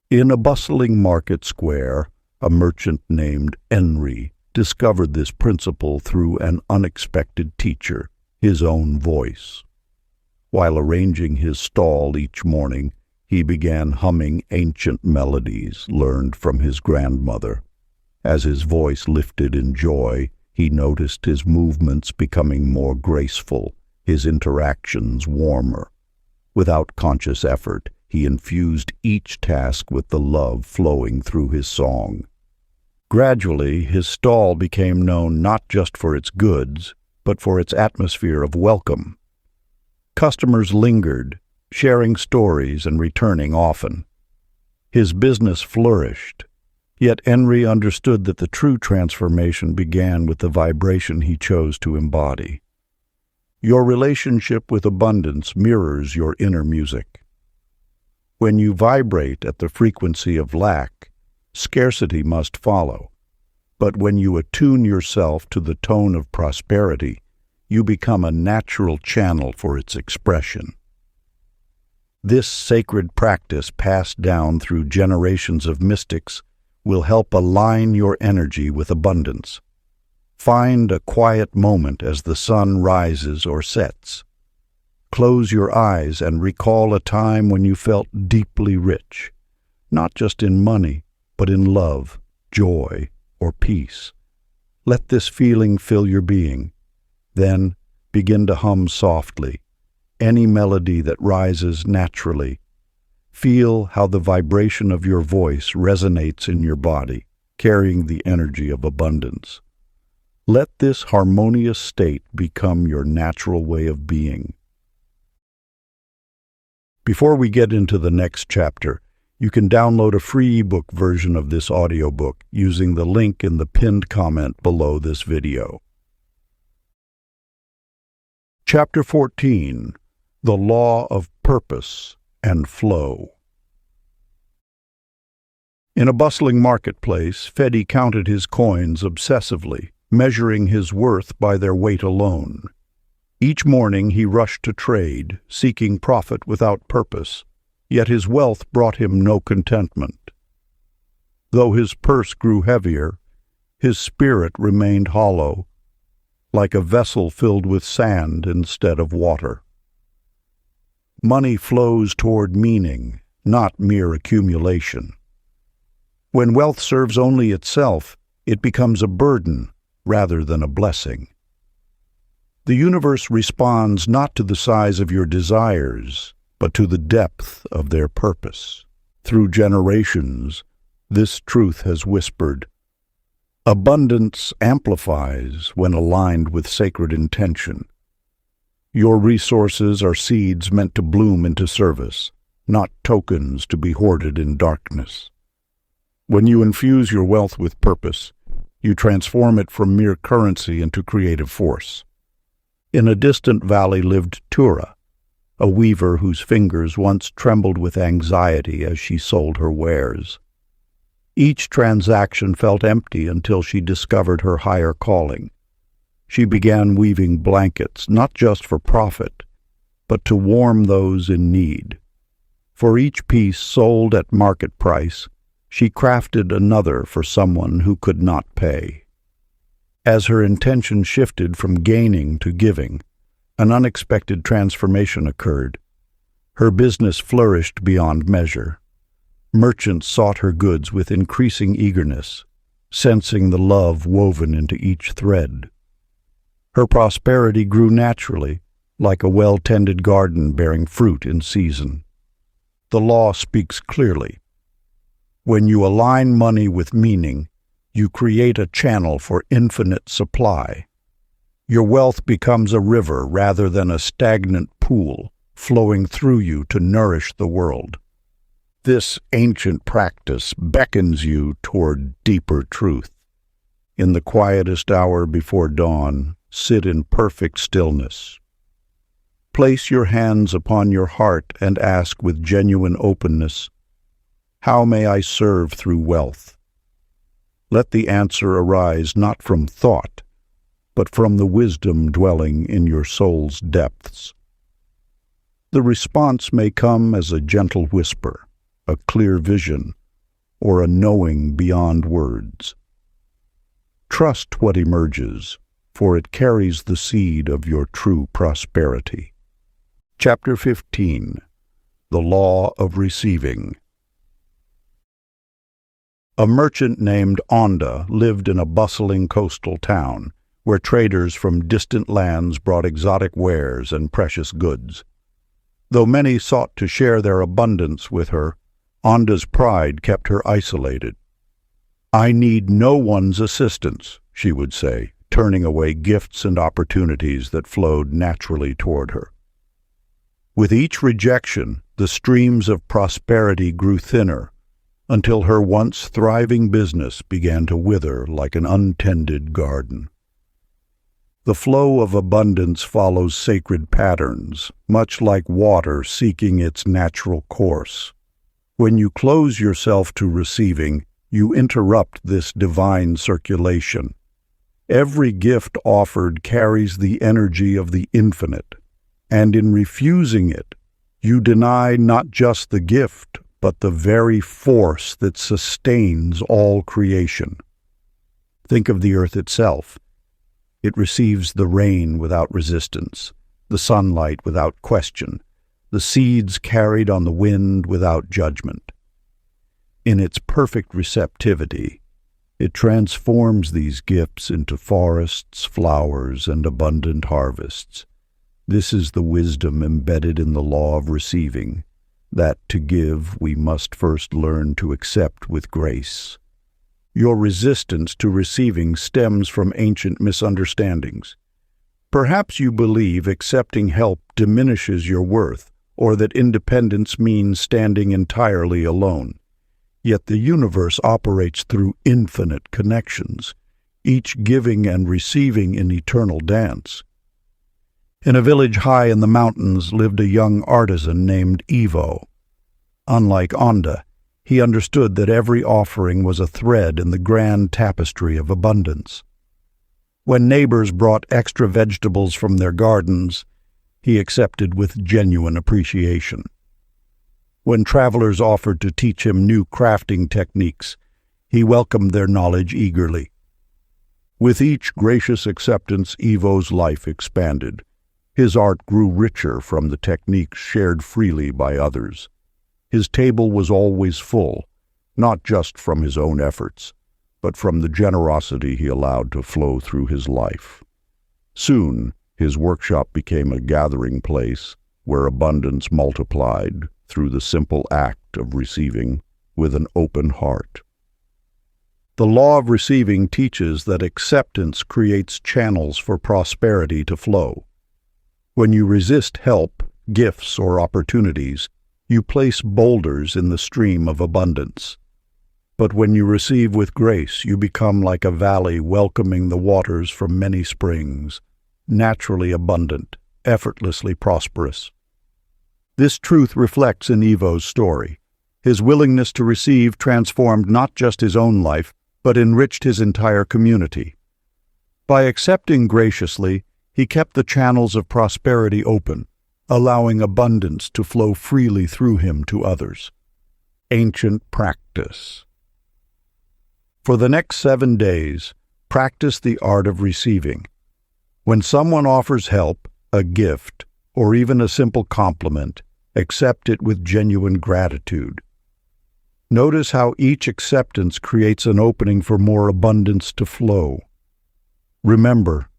In a bustling market square, a merchant named Henry discovered this principle through an unexpected teacher, his own voice. While arranging his stall each morning, he began humming ancient melodies learned from his grandmother. As his voice lifted in joy, he noticed his movements becoming more graceful, his interactions warmer. Without conscious effort, he infused each task with the love flowing through his song. Gradually, his stall became known not just for its goods, but for its atmosphere of welcome. Customers lingered, sharing stories and returning often. His business flourished, yet Henry understood that the true transformation began with the vibration he chose to embody. Your relationship with abundance mirrors your inner music. When you vibrate at the frequency of lack, scarcity must follow. But when you attune yourself to the tone of prosperity, you become a natural channel for its expression. This sacred practice, passed down through generations of mystics, will help align your energy with abundance. Find a quiet moment as the sun rises or sets. Close your eyes and recall a time when you felt deeply rich, not just in money, but in love, joy, or peace. Let this feeling fill your being. Then begin to hum softly, any melody that rises naturally. Feel how the vibration of your voice resonates in your body, carrying the energy of abundance. Let this harmonious state become your natural way of being. Before we get into the next chapter, you can download a free ebook version of this audiobook using the link in the pinned comment below this video. Chapter 14. The Law of Purpose and Flow. In a bustling marketplace, Fedi counted his coins obsessively, measuring his worth by their weight alone. Each morning he rushed to trade, seeking profit without purpose, yet his wealth brought him no contentment. Though his purse grew heavier, his spirit remained hollow, like a vessel filled with sand instead of water. Money flows toward meaning, not mere accumulation. When wealth serves only itself, it becomes a burden rather than a blessing. The universe responds not to the size of your desires, but to the depth of their purpose. Through generations, this truth has whispered, abundance amplifies when aligned with sacred intention. Your resources are seeds meant to bloom into service, not tokens to be hoarded in darkness. When you infuse your wealth with purpose, you transform it from mere currency into creative force. In a distant valley lived Tura, a weaver whose fingers once trembled with anxiety as she sold her wares. Each transaction felt empty until she discovered her higher calling. She began weaving blankets, not just for profit, but to warm those in need. For each piece sold at market price, she crafted another for someone who could not pay. As her intention shifted from gaining to giving, an unexpected transformation occurred. Her business flourished beyond measure. Merchants sought her goods with increasing eagerness, sensing the love woven into each thread. Her prosperity grew naturally, like a well-tended garden bearing fruit in season. The law speaks clearly. When you align money with meaning, you create a channel for infinite supply. Your wealth becomes a river rather than a stagnant pool, flowing through you to nourish the world. This ancient practice beckons you toward deeper truth. In the quietest hour before dawn, sit in perfect stillness. Place your hands upon your heart and ask with genuine openness, "How may I serve through wealth?" Let the answer arise not from thought, but from the wisdom dwelling in your soul's depths. The response may come as a gentle whisper, a clear vision, or a knowing beyond words. Trust what emerges, for it carries the seed of your true prosperity. Chapter 15. The Law of Receiving. A merchant named Onda lived in a bustling coastal town, where traders from distant lands brought exotic wares and precious goods. Though many sought to share their abundance with her, Onda's pride kept her isolated. "I need no one's assistance," she would say, turning away gifts and opportunities that flowed naturally toward her. With each rejection, the streams of prosperity grew thinner, until her once thriving business began to wither like an untended garden. The flow of abundance follows sacred patterns, much like water seeking its natural course. When you close yourself to receiving, you interrupt this divine circulation. Every gift offered carries the energy of the infinite, and in refusing it, you deny not just the gift, but the very force that sustains all creation. Think of the earth itself. It receives the rain without resistance, the sunlight without question, the seeds carried on the wind without judgment. In its perfect receptivity, it transforms these gifts into forests, flowers, and abundant harvests. This is the wisdom embedded in the law of receiving, that to give we must first learn to accept with grace. Your resistance to receiving stems from ancient misunderstandings. Perhaps you believe accepting help diminishes your worth, or that independence means standing entirely alone. Yet the universe operates through infinite connections, each giving and receiving in eternal dance. In a village high in the mountains lived a young artisan named Ivo. Unlike Onda, he understood that every offering was a thread in the grand tapestry of abundance. When neighbors brought extra vegetables from their gardens, he accepted with genuine appreciation. When travelers offered to teach him new crafting techniques, he welcomed their knowledge eagerly. With each gracious acceptance, Ivo's life expanded. His art grew richer from the techniques shared freely by others. His table was always full, not just from his own efforts, but from the generosity he allowed to flow through his life. Soon, his workshop became a gathering place where abundance multiplied through the simple act of receiving with an open heart. The law of receiving teaches that acceptance creates channels for prosperity to flow. When you resist help, gifts, or opportunities, you place boulders in the stream of abundance. But when you receive with grace, you become like a valley welcoming the waters from many springs, naturally abundant, effortlessly prosperous. This truth reflects in Ivo's story. His willingness to receive transformed not just his own life, but enriched his entire community. By accepting graciously, he kept the channels of prosperity open, allowing abundance to flow freely through him to others. Ancient practice. For the next 7 days, practice the art of receiving. When someone offers help, a gift, or even a simple compliment, accept it with genuine gratitude. Notice how each acceptance creates an opening for more abundance to flow. Remember,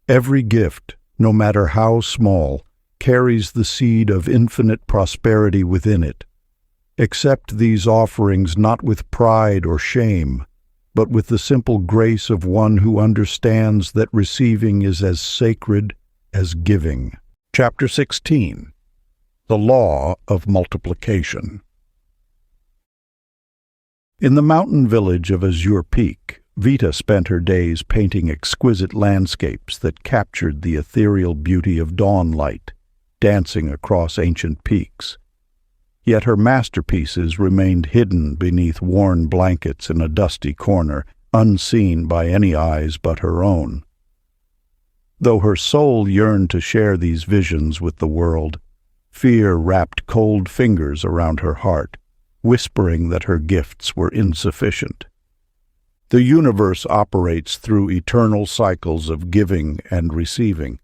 every gift, no matter how small, carries the seed of infinite prosperity within it. Accept these offerings not with pride or shame, but with the simple grace of one who understands that receiving is as sacred as giving. Chapter 16. The Law of Multiplication. In the mountain village of Azure Peak, Vita spent her days painting exquisite landscapes that captured the ethereal beauty of dawn light, dancing across ancient peaks. Yet her masterpieces remained hidden beneath worn blankets in a dusty corner, unseen by any eyes but her own. Though her soul yearned to share these visions with the world, fear wrapped cold fingers around her heart, whispering that her gifts were insufficient. The universe operates through eternal cycles of giving and receiving.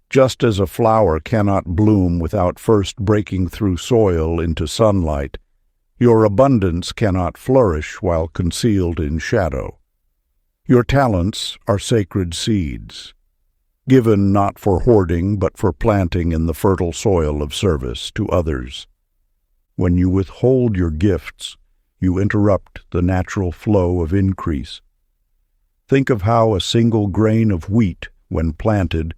Just as a flower cannot bloom without first breaking through soil into sunlight, your abundance cannot flourish while concealed in shadow. Your talents are sacred seeds, given not for hoarding but for planting in the fertile soil of service to others. When you withhold your gifts, you interrupt the natural flow of increase. Think of how a single grain of wheat, when planted,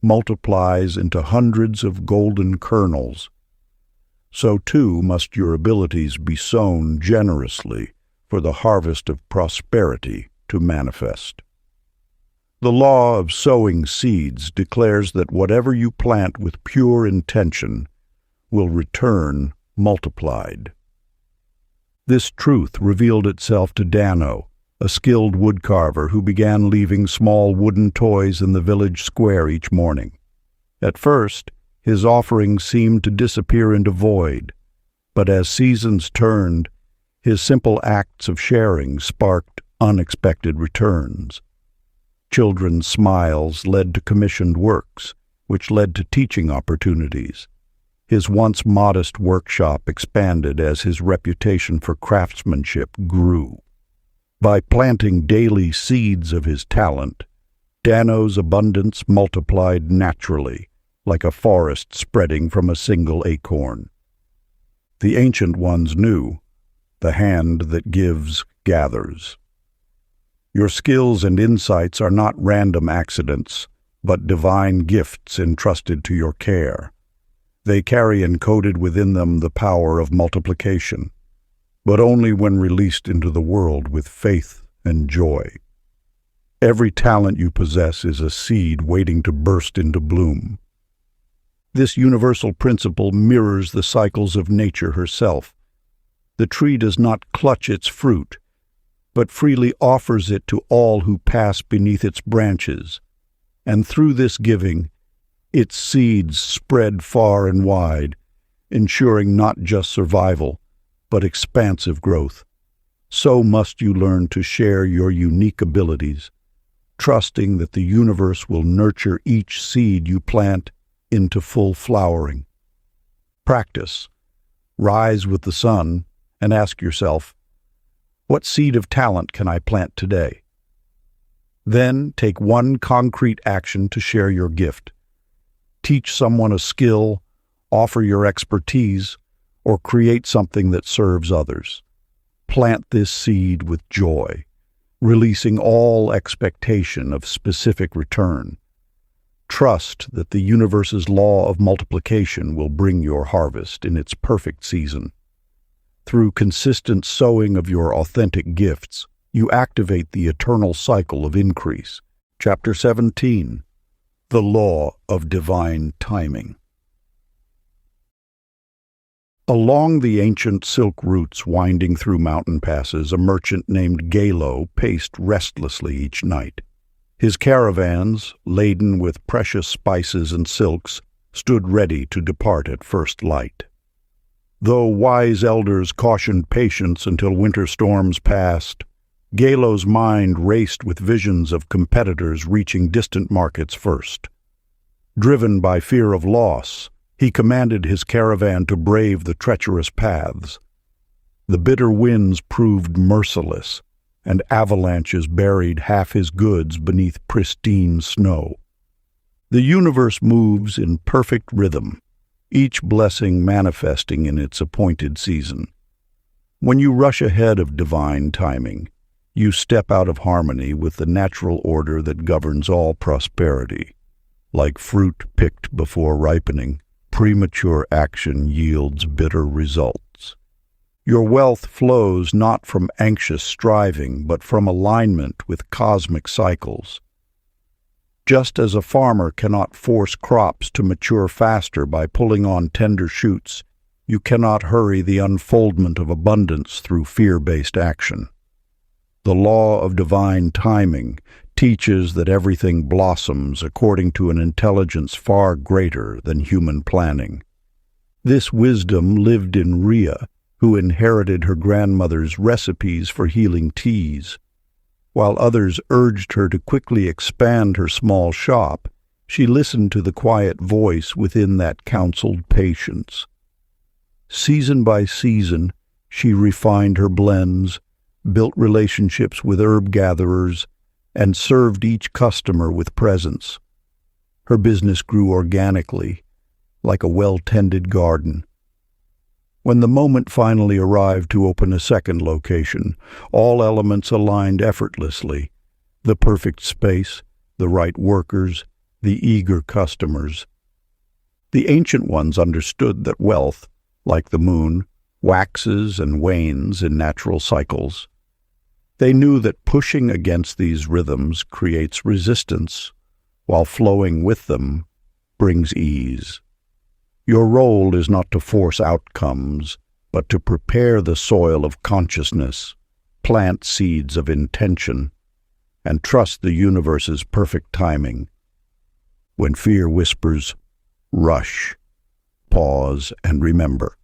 multiplies into hundreds of golden kernels. So too must your abilities be sown generously for the harvest of prosperity to manifest. The law of sowing seeds declares that whatever you plant with pure intention will return multiplied. This truth revealed itself to Dano, a skilled woodcarver who began leaving small wooden toys in the village square each morning. At first, his offerings seemed to disappear into void, but as seasons turned, his simple acts of sharing sparked unexpected returns. Children's smiles led to commissioned works, which led to teaching opportunities. His once modest workshop expanded as his reputation for craftsmanship grew. By planting daily seeds of his talent, Dano's abundance multiplied naturally, like a forest spreading from a single acorn. The ancient ones knew, the hand that gives gathers. Your skills and insights are not random accidents, but divine gifts entrusted to your care. They carry encoded within them the power of multiplication, but only when released into the world with faith and joy. Every talent you possess is a seed waiting to burst into bloom. This universal principle mirrors the cycles of nature herself. The tree does not clutch its fruit, but freely offers it to all who pass beneath its branches, and through this giving, its seeds spread far and wide, ensuring not just survival, but expansive growth. So must you learn to share your unique abilities, trusting that the universe will nurture each seed you plant into full flowering. Practice. Rise with the sun and ask yourself, what seed of talent can I plant today? Then take one concrete action to share your gift. Teach someone a skill, offer your expertise, or create something that serves others. Plant this seed with joy, releasing all expectation of specific return. Trust that the universe's law of multiplication will bring your harvest in its perfect season. Through consistent sowing of your authentic gifts, you activate the eternal cycle of increase. Chapter 17. The Law of Divine Timing. Along the ancient silk routes winding through mountain passes, a merchant named Galo paced restlessly each night. His caravans, laden with precious spices and silks, stood ready to depart at first light. Though wise elders cautioned patience until winter storms passed, Galo's mind raced with visions of competitors reaching distant markets first. Driven by fear of loss, he commanded his caravan to brave the treacherous paths. The bitter winds proved merciless, and avalanches buried half his goods beneath pristine snow. The universe moves in perfect rhythm, each blessing manifesting in its appointed season. When you rush ahead of divine timing, You step out of harmony with the natural order that governs all prosperity. Like fruit picked before ripening, premature action yields bitter results. Your wealth flows not from anxious striving, but from alignment with cosmic cycles. Just as a farmer cannot force crops to mature faster by pulling on tender shoots, you cannot hurry the unfoldment of abundance through fear-based action. The law of divine timing teaches that everything blossoms according to an intelligence far greater than human planning. This wisdom lived in Rhea, who inherited her grandmother's recipes for healing teas. While others urged her to quickly expand her small shop, she listened to the quiet voice within that counseled patience. Season by season, she refined her blends, built relationships with herb gatherers, and served each customer with presence. Her business grew organically, like a well-tended garden. When the moment finally arrived to open a second location, all elements aligned effortlessly: the perfect space, the right workers, the eager customers. The ancient ones understood that wealth, like the moon, waxes and wanes in natural cycles. They knew that pushing against these rhythms creates resistance, while flowing with them brings ease. Your role is not to force outcomes, but to prepare the soil of consciousness, plant seeds of intention, and trust the universe's perfect timing. When fear whispers, rush, pause, and remember.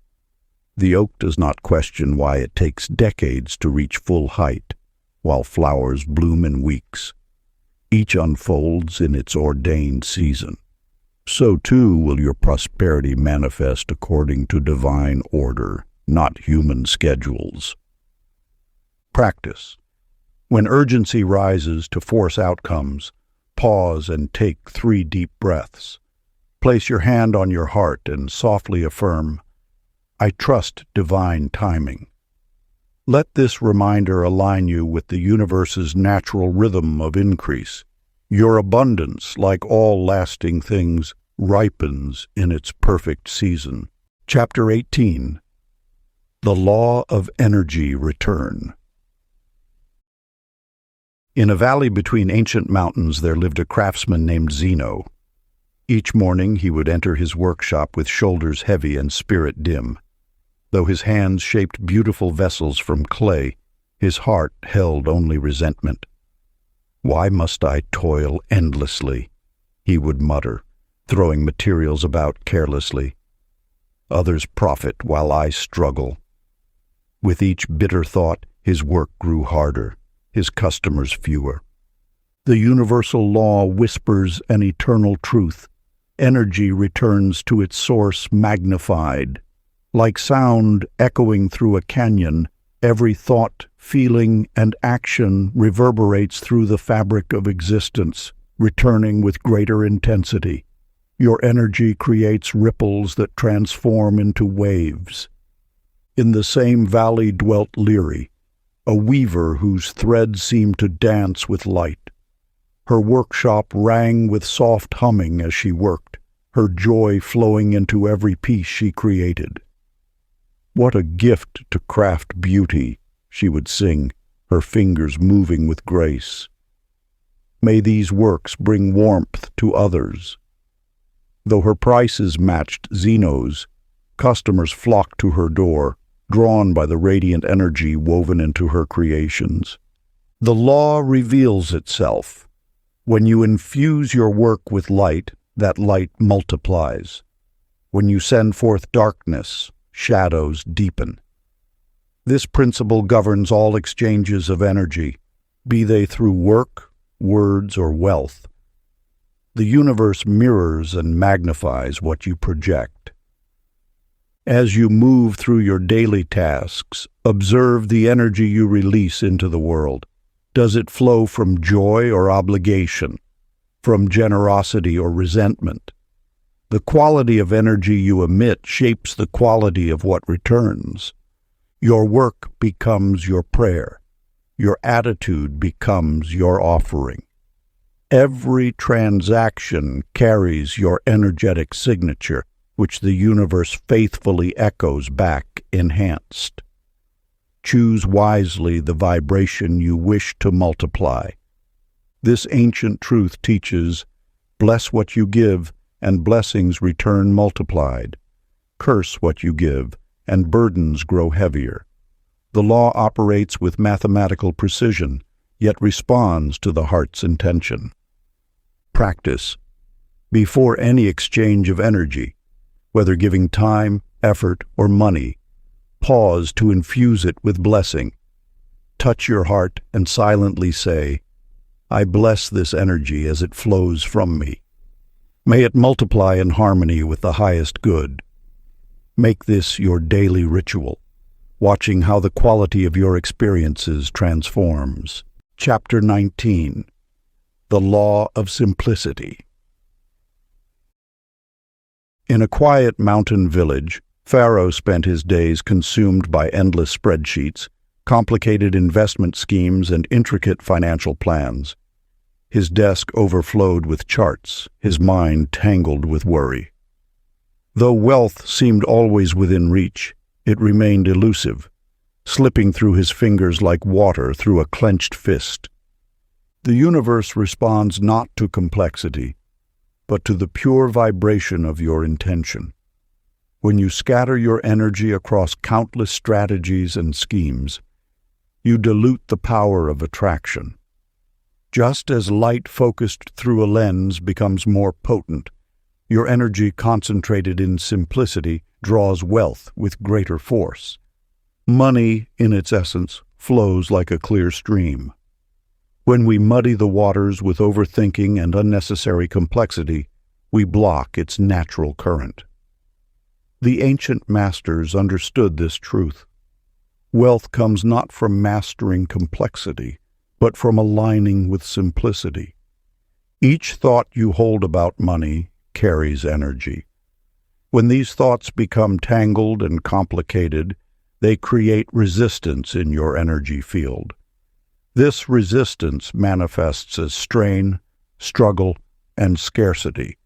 The oak does not question why it takes decades to reach full height, while flowers bloom in weeks. Each unfolds in its ordained season. So too will your prosperity manifest according to divine order, not human schedules. Practice. When urgency rises to force outcomes, pause and take 3 deep breaths. Place your hand on your heart and softly affirm, "I trust divine timing." Let this reminder align you with the universe's natural rhythm of increase. Your abundance, like all lasting things, ripens in its perfect season. Chapter 18. The Law of Energy Return. In a valley between ancient mountains there lived a craftsman named Zeno. Each morning he would enter his workshop with shoulders heavy and spirit dim. Though his hands shaped beautiful vessels from clay, his heart held only resentment. "Why must I toil endlessly?" he would mutter, throwing materials about carelessly. "Others profit while I struggle." With each bitter thought, his work grew harder, his customers fewer. The universal law whispers an eternal truth. Energy returns to its source magnified. Like sound echoing through a canyon, every thought, feeling, and action reverberates through the fabric of existence, returning with greater intensity. Your energy creates ripples that transform into waves. In the same valley dwelt Lyri, a weaver whose threads seemed to dance with light. Her workshop rang with soft humming as she worked, her joy flowing into every piece she created. "What a gift to craft beauty," she would sing, her fingers moving with grace. "May these works bring warmth to others." Though her prices matched Zeno's, customers flocked to her door, drawn by the radiant energy woven into her creations. The law reveals itself. When you infuse your work with light, that light multiplies. When you send forth darkness, shadows deepen. This principle governs all exchanges of energy, be they through work, words, or wealth. The universe mirrors and magnifies what you project. As you move through your daily tasks, observe the energy you release into the world. Does it flow from joy or obligation, from generosity or resentment? The quality of energy you emit shapes the quality of what returns. Your work becomes your prayer. Your attitude becomes your offering. Every transaction carries your energetic signature, which the universe faithfully echoes back enhanced. Choose wisely the vibration you wish to multiply. This ancient truth teaches, bless what you give, and blessings return multiplied. Curse what you give, and burdens grow heavier. The law operates with mathematical precision, yet responds to the heart's intention. Practice. Before any exchange of energy, whether giving time, effort, or money, pause to infuse it with blessing. Touch your heart and silently say, I bless this energy as it flows from me. May it multiply in harmony with the highest good. Make this your daily ritual, watching how the quality of your experiences transforms. Chapter 19. The Law of Simplicity. In a quiet mountain village, Pharaoh spent his days consumed by endless spreadsheets, complicated investment schemes, and intricate financial plans. His desk overflowed with charts, his mind tangled with worry. Though wealth seemed always within reach, it remained elusive, slipping through his fingers like water through a clenched fist. The universe responds not to complexity, but to the pure vibration of your intention. When you scatter your energy across countless strategies and schemes, you dilute the power of attraction. Just as light focused through a lens becomes more potent, your energy concentrated in simplicity draws wealth with greater force. Money, in its essence, flows like a clear stream. When we muddy the waters with overthinking and unnecessary complexity, we block its natural current. The ancient masters understood this truth. Wealth comes not from mastering complexity, but from aligning with simplicity. Each thought you hold about money carries energy. When these thoughts become tangled and complicated, they create resistance in your energy field. This resistance manifests as strain, struggle, and scarcity.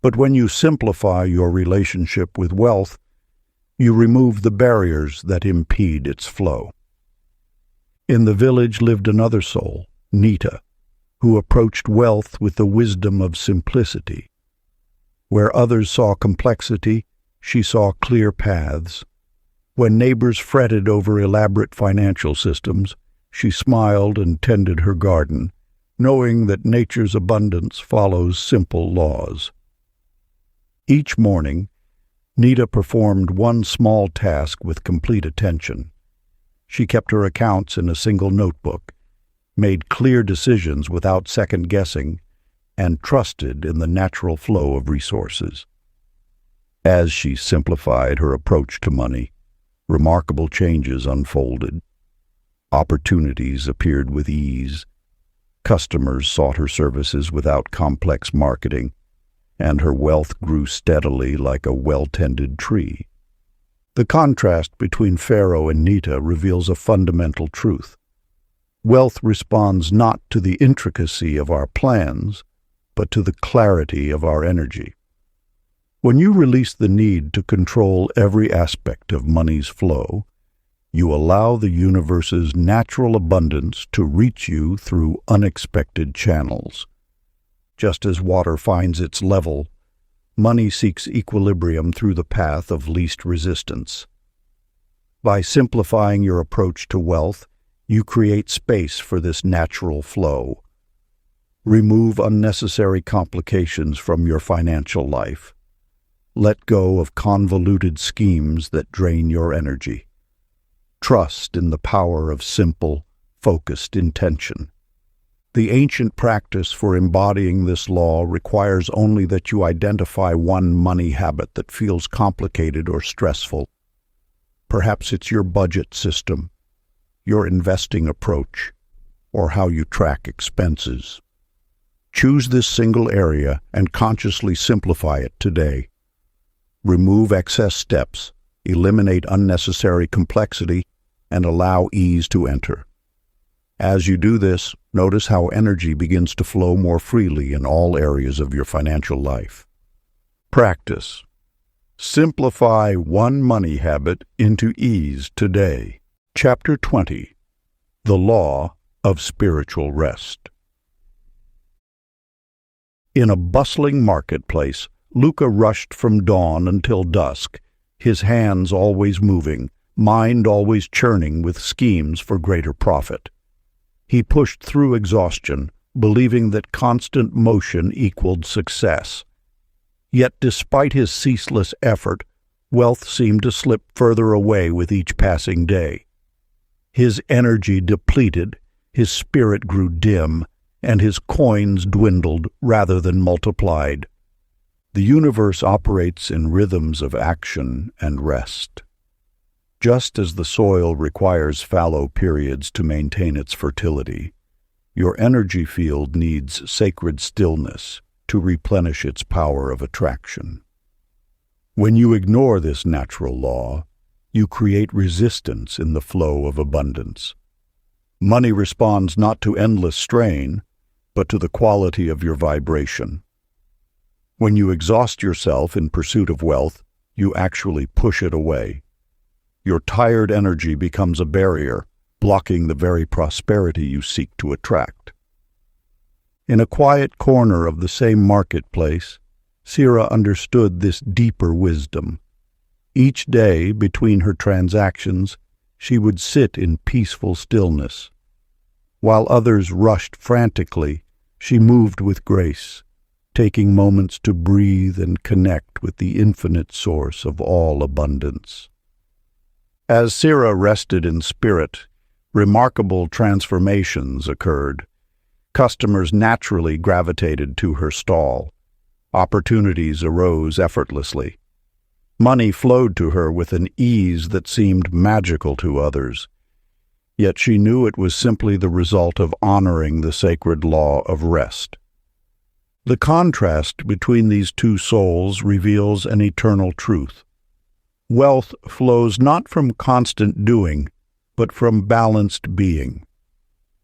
But when you simplify your relationship with wealth, you remove the barriers that impede its flow. In the village lived another soul, Nita, who approached wealth with the wisdom of simplicity. Where others saw complexity, she saw clear paths. When neighbors fretted over elaborate financial systems, she smiled and tended her garden, knowing that nature's abundance follows simple laws. Each morning, Nita performed one small task with complete attention. She kept her accounts in a single notebook, made clear decisions without second-guessing, and trusted in the natural flow of resources. As she simplified her approach to money, remarkable changes unfolded. Opportunities appeared with ease. Customers sought her services without complex marketing, and her wealth grew steadily like a well-tended tree. The contrast between Pharaoh and Nita reveals a fundamental truth. Wealth responds not to the intricacy of our plans, but to the clarity of our energy. When you release the need to control every aspect of money's flow, you allow the universe's natural abundance to reach you through unexpected channels. Just as water finds its level, money seeks equilibrium through the path of least resistance. By simplifying your approach to wealth, you create space for this natural flow. Remove unnecessary complications from your financial life. Let go of convoluted schemes that drain your energy. Trust in the power of simple, focused intention. The ancient practice for embodying this law requires only that you identify one money habit that feels complicated or stressful. Perhaps it's your budget system, your investing approach, or how you track expenses. Choose this single area and consciously simplify it today. Remove excess steps, eliminate unnecessary complexity, and allow ease to enter. As you do this, notice how energy begins to flow more freely in all areas of your financial life. Practice. Simplify one money habit into ease today. Chapter 20. The Law of Spiritual Rest. In a bustling marketplace, Luca rushed from dawn until dusk, his hands always moving, mind always churning with schemes for greater profit. He pushed through exhaustion, believing that constant motion equaled success. Yet despite his ceaseless effort, wealth seemed to slip further away with each passing day. His energy depleted, his spirit grew dim, and his coins dwindled rather than multiplied. The universe operates in rhythms of action and rest. Just as the soil requires fallow periods to maintain its fertility, your energy field needs sacred stillness to replenish its power of attraction. When you ignore this natural law, you create resistance in the flow of abundance. Money responds not to endless strain, but to the quality of your vibration. When you exhaust yourself in pursuit of wealth, you actually push it away. Your tired energy becomes a barrier, blocking the very prosperity you seek to attract. In a quiet corner of the same marketplace, Sira understood this deeper wisdom. Each day, between her transactions, she would sit in peaceful stillness. While others rushed frantically, she moved with grace, taking moments to breathe and connect with the infinite source of all abundance. As Sira rested in spirit, remarkable transformations occurred. Customers naturally gravitated to her stall. Opportunities arose effortlessly. Money flowed to her with an ease that seemed magical to others. Yet she knew it was simply the result of honoring the sacred law of rest. The contrast between these two souls reveals an eternal truth. Wealth flows not from constant doing, but from balanced being.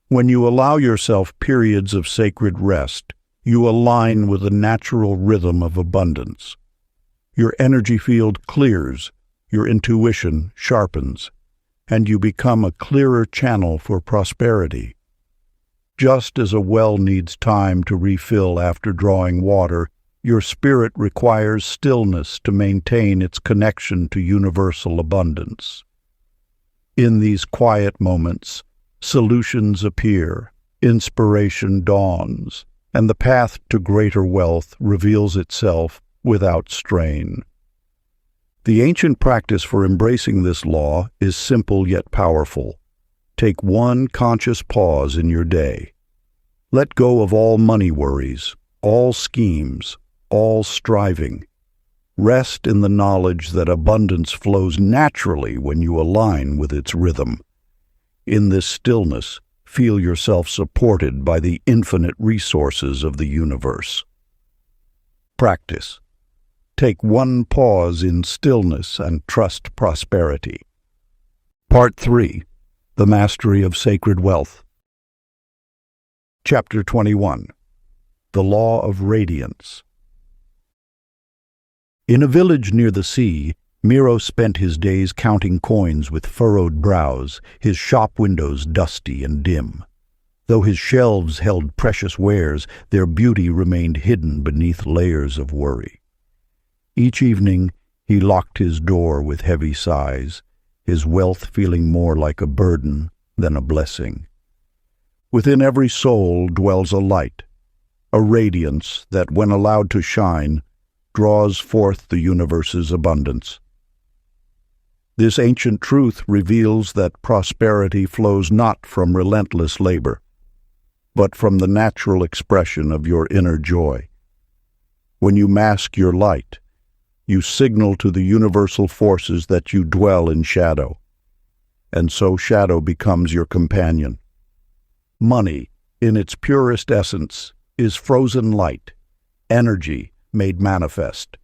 When you allow yourself periods of sacred rest, you align with the natural rhythm of abundance. Your energy field clears, your intuition sharpens, and you become a clearer channel for prosperity. Just as a well needs time to refill after drawing water, your spirit requires stillness to maintain its connection to universal abundance. In these quiet moments, solutions appear, inspiration dawns, and the path to greater wealth reveals itself without strain. The ancient practice for embracing this law is simple yet powerful. Take one conscious pause in your day. Let go of all money worries, all schemes, all striving. Rest in the knowledge that abundance flows naturally when you align with its rhythm. In this stillness, feel yourself supported by the infinite resources of the universe. Practice. Take one pause in stillness and trust prosperity. Part 3. The Mastery of Sacred Wealth. Chapter 21. The Law of Radiance. In a village near the sea, Miro spent his days counting coins with furrowed brows, his shop windows dusty and dim. Though his shelves held precious wares, their beauty remained hidden beneath layers of worry. Each evening, he locked his door with heavy sighs, his wealth feeling more like a burden than a blessing. Within every soul dwells a light, a radiance that, when allowed to shine, draws forth the universe's abundance. This ancient truth reveals that prosperity flows not from relentless labor, but from the natural expression of your inner joy. When you mask your light, you signal to the universal forces that you dwell in shadow, and so shadow becomes your companion. Money, in its purest essence, is frozen light, energy made manifest.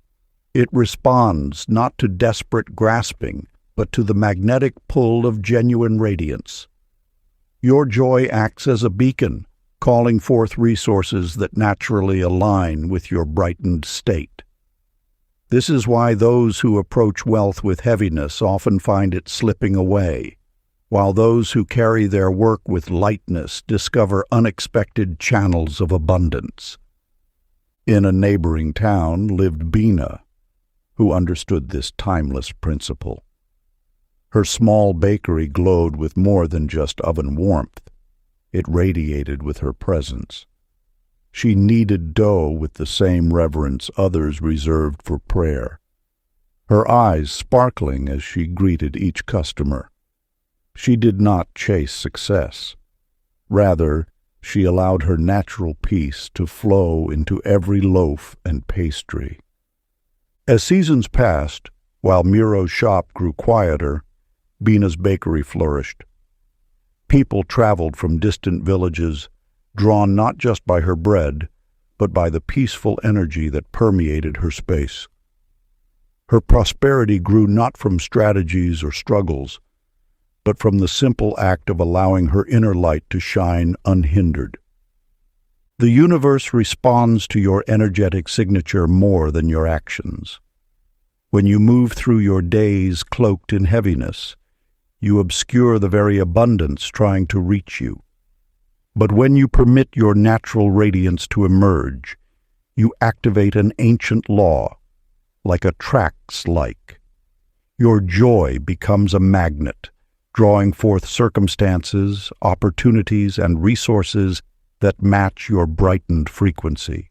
It responds not to desperate grasping, but to the magnetic pull of genuine radiance. Your joy acts as a beacon, calling forth resources that naturally align with your brightened state. This is why those who approach wealth with heaviness often find it slipping away, while those who carry their work with lightness discover unexpected channels of abundance. In a neighboring town lived Bina, who understood this timeless principle. Her small bakery glowed with more than just oven warmth. It radiated with her presence. She kneaded dough with the same reverence others reserved for prayer, her eyes sparkling as she greeted each customer. She did not chase success. Rather, she allowed her natural peace to flow into every loaf and pastry. As seasons passed, while Miro's shop grew quieter, Bina's bakery flourished. People traveled from distant villages, drawn not just by her bread, but by the peaceful energy that permeated her space. Her prosperity grew not from strategies or struggles, but from the simple act of allowing her inner light to shine unhindered. The universe responds to your energetic signature more than your actions. When you move through your days cloaked in heaviness, you obscure the very abundance trying to reach you. But when you permit your natural radiance to emerge, you activate an ancient law, like attracts like. Your joy becomes a magnet, drawing forth circumstances, opportunities, and resources that match your brightened frequency.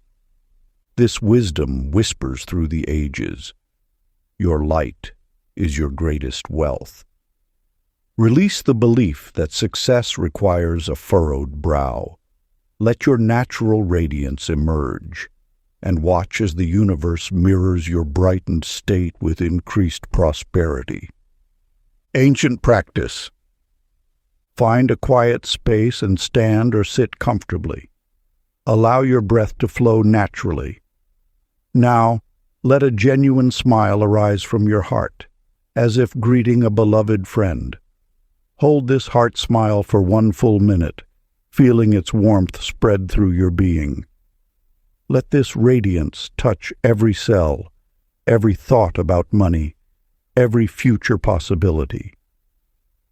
This wisdom whispers through the ages. Your light is your greatest wealth. Release the belief that success requires a furrowed brow. Let your natural radiance emerge, and watch as the universe mirrors your brightened state with increased prosperity. Ancient practice. Find a quiet space and stand or sit comfortably. Allow your breath to flow naturally. Now, let a genuine smile arise from your heart, as if greeting a beloved friend. Hold this heart smile for 1 full minute, feeling its warmth spread through your being. Let this radiance touch every cell, every thought about money, every future possibility.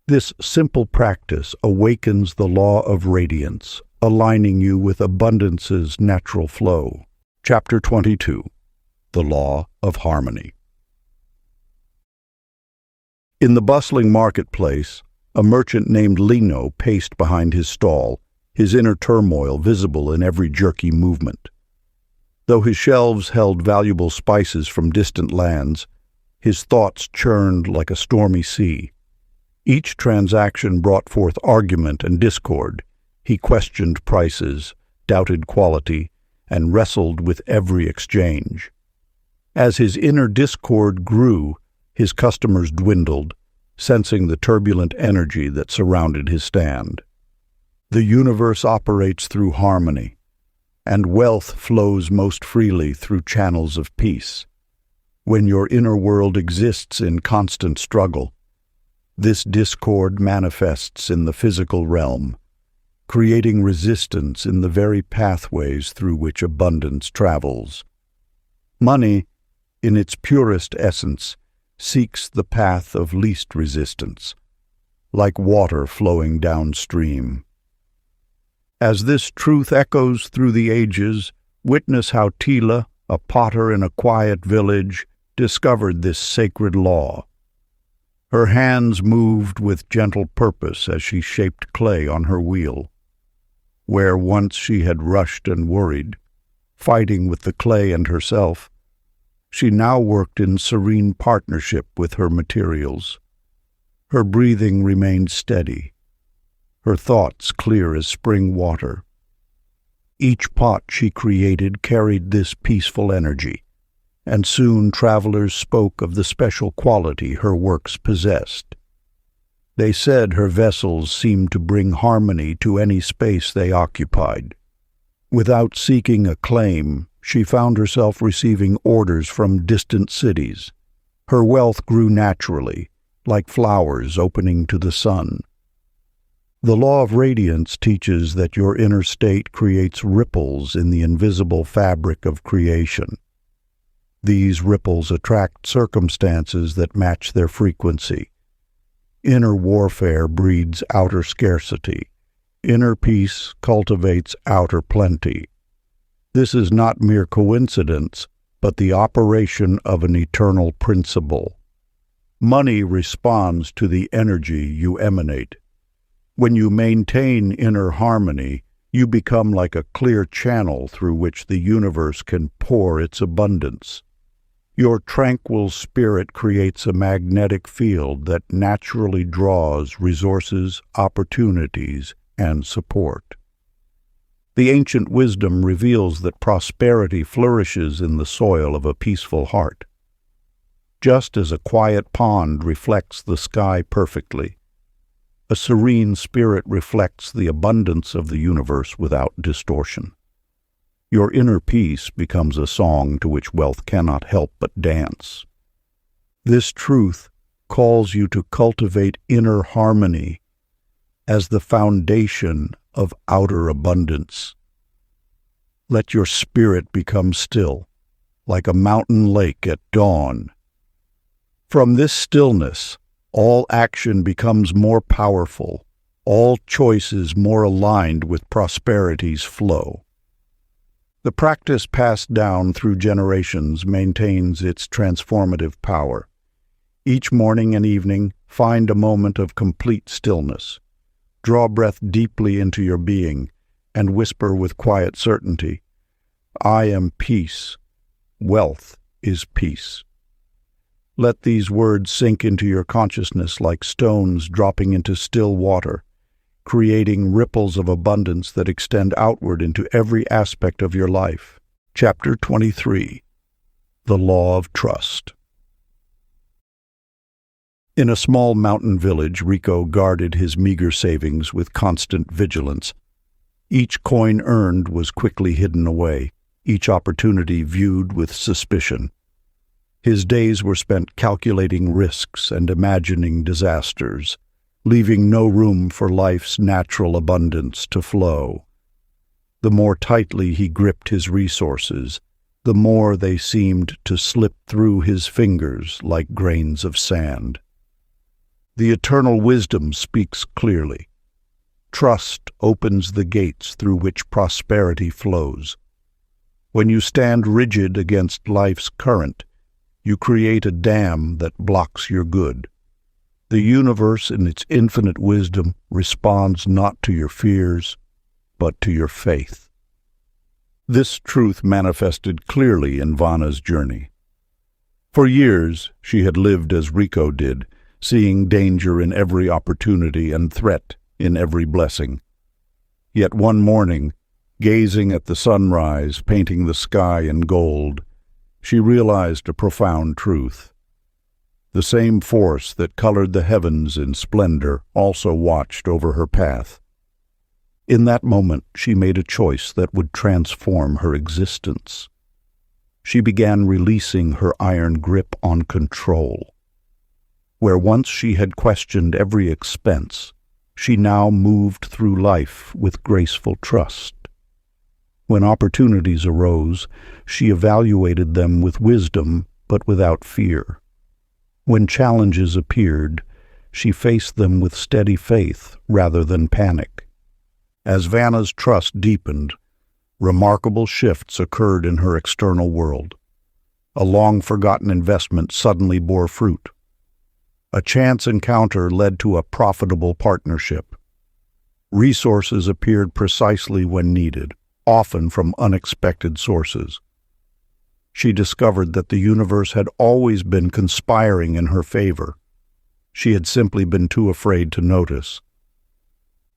This simple practice awakens the law of radiance, aligning you with abundance's natural flow. Chapter 22. The Law of Harmony. In the bustling marketplace, a merchant named Lino paced behind his stall, his inner turmoil visible in every jerky movement. Though his shelves held valuable spices from distant lands, his thoughts churned like a stormy sea. Each transaction brought forth argument and discord. He questioned prices, doubted quality, and wrestled with every exchange. As his inner discord grew, his customers dwindled, sensing the turbulent energy that surrounded his stand. The universe operates through harmony, and wealth flows most freely through channels of peace. When your inner world exists in constant struggle, this discord manifests in the physical realm, creating resistance in the very pathways through which abundance travels. Money, in its purest essence, seeks the path of least resistance, like water flowing downstream. As this truth echoes through the ages, witness how Tila, a potter in a quiet village, discovered this sacred law. Her hands moved with gentle purpose as she shaped clay on her wheel. Where once she had rushed and worried, fighting with the clay and herself, she now worked in serene partnership with her materials. Her breathing remained steady, her thoughts clear as spring water. Each pot she created carried this peaceful energy, and soon travelers spoke of the special quality her works possessed. They said her vessels seemed to bring harmony to any space they occupied. Without seeking acclaim, she found herself receiving orders from distant cities. Her wealth grew naturally, like flowers opening to the sun. The law of radiance teaches that your inner state creates ripples in the invisible fabric of creation. These ripples attract circumstances that match their frequency. Inner warfare breeds outer scarcity. Inner peace cultivates outer plenty. This is not mere coincidence, but the operation of an eternal principle. Money responds to the energy you emanate. When you maintain inner harmony, you become like a clear channel through which the universe can pour its abundance. Your tranquil spirit creates a magnetic field that naturally draws resources, opportunities, and support. The ancient wisdom reveals that prosperity flourishes in the soil of a peaceful heart. Just as a quiet pond reflects the sky perfectly, a serene spirit reflects the abundance of the universe without distortion. Your inner peace becomes a song to which wealth cannot help but dance. This truth calls you to cultivate inner harmony as the foundation of outer abundance. Let your spirit become still, like a mountain lake at dawn. From this stillness, all action becomes more powerful, all choices more aligned with prosperity's flow. The practice passed down through generations maintains its transformative power. Each morning and evening, find a moment of complete stillness. Draw breath deeply into your being and whisper with quiet certainty, "I am peace. Wealth is peace." Let these words sink into your consciousness like stones dropping into still water, creating ripples of abundance that extend outward into every aspect of your life. Chapter 23. The Law of Trust. In a small mountain village, Rico guarded his meager savings with constant vigilance. Each coin earned was quickly hidden away, each opportunity viewed with suspicion. His days were spent calculating risks and imagining disasters, leaving no room for life's natural abundance to flow. The more tightly he gripped his resources, the more they seemed to slip through his fingers like grains of sand. The eternal wisdom speaks clearly. Trust opens the gates through which prosperity flows. When you stand rigid against life's current, you create a dam that blocks your good. The universe, in its infinite wisdom, responds not to your fears, but to your faith. This truth manifested clearly in Vanna's journey. For years, she had lived as Rico did, seeing danger in every opportunity and threat in every blessing. Yet one morning, gazing at the sunrise painting the sky in gold, she realized a profound truth. The same force that colored the heavens in splendor also watched over her path. In that moment, she made a choice that would transform her existence. She began releasing her iron grip on control. Where once she had questioned every expense, she now moved through life with graceful trust. When opportunities arose, she evaluated them with wisdom but without fear. When challenges appeared, she faced them with steady faith rather than panic. As Vanna's trust deepened, remarkable shifts occurred in her external world. A long-forgotten investment suddenly bore fruit. A chance encounter led to a profitable partnership. Resources appeared precisely when needed, often from unexpected sources. She discovered that the universe had always been conspiring in her favor. She had simply been too afraid to notice.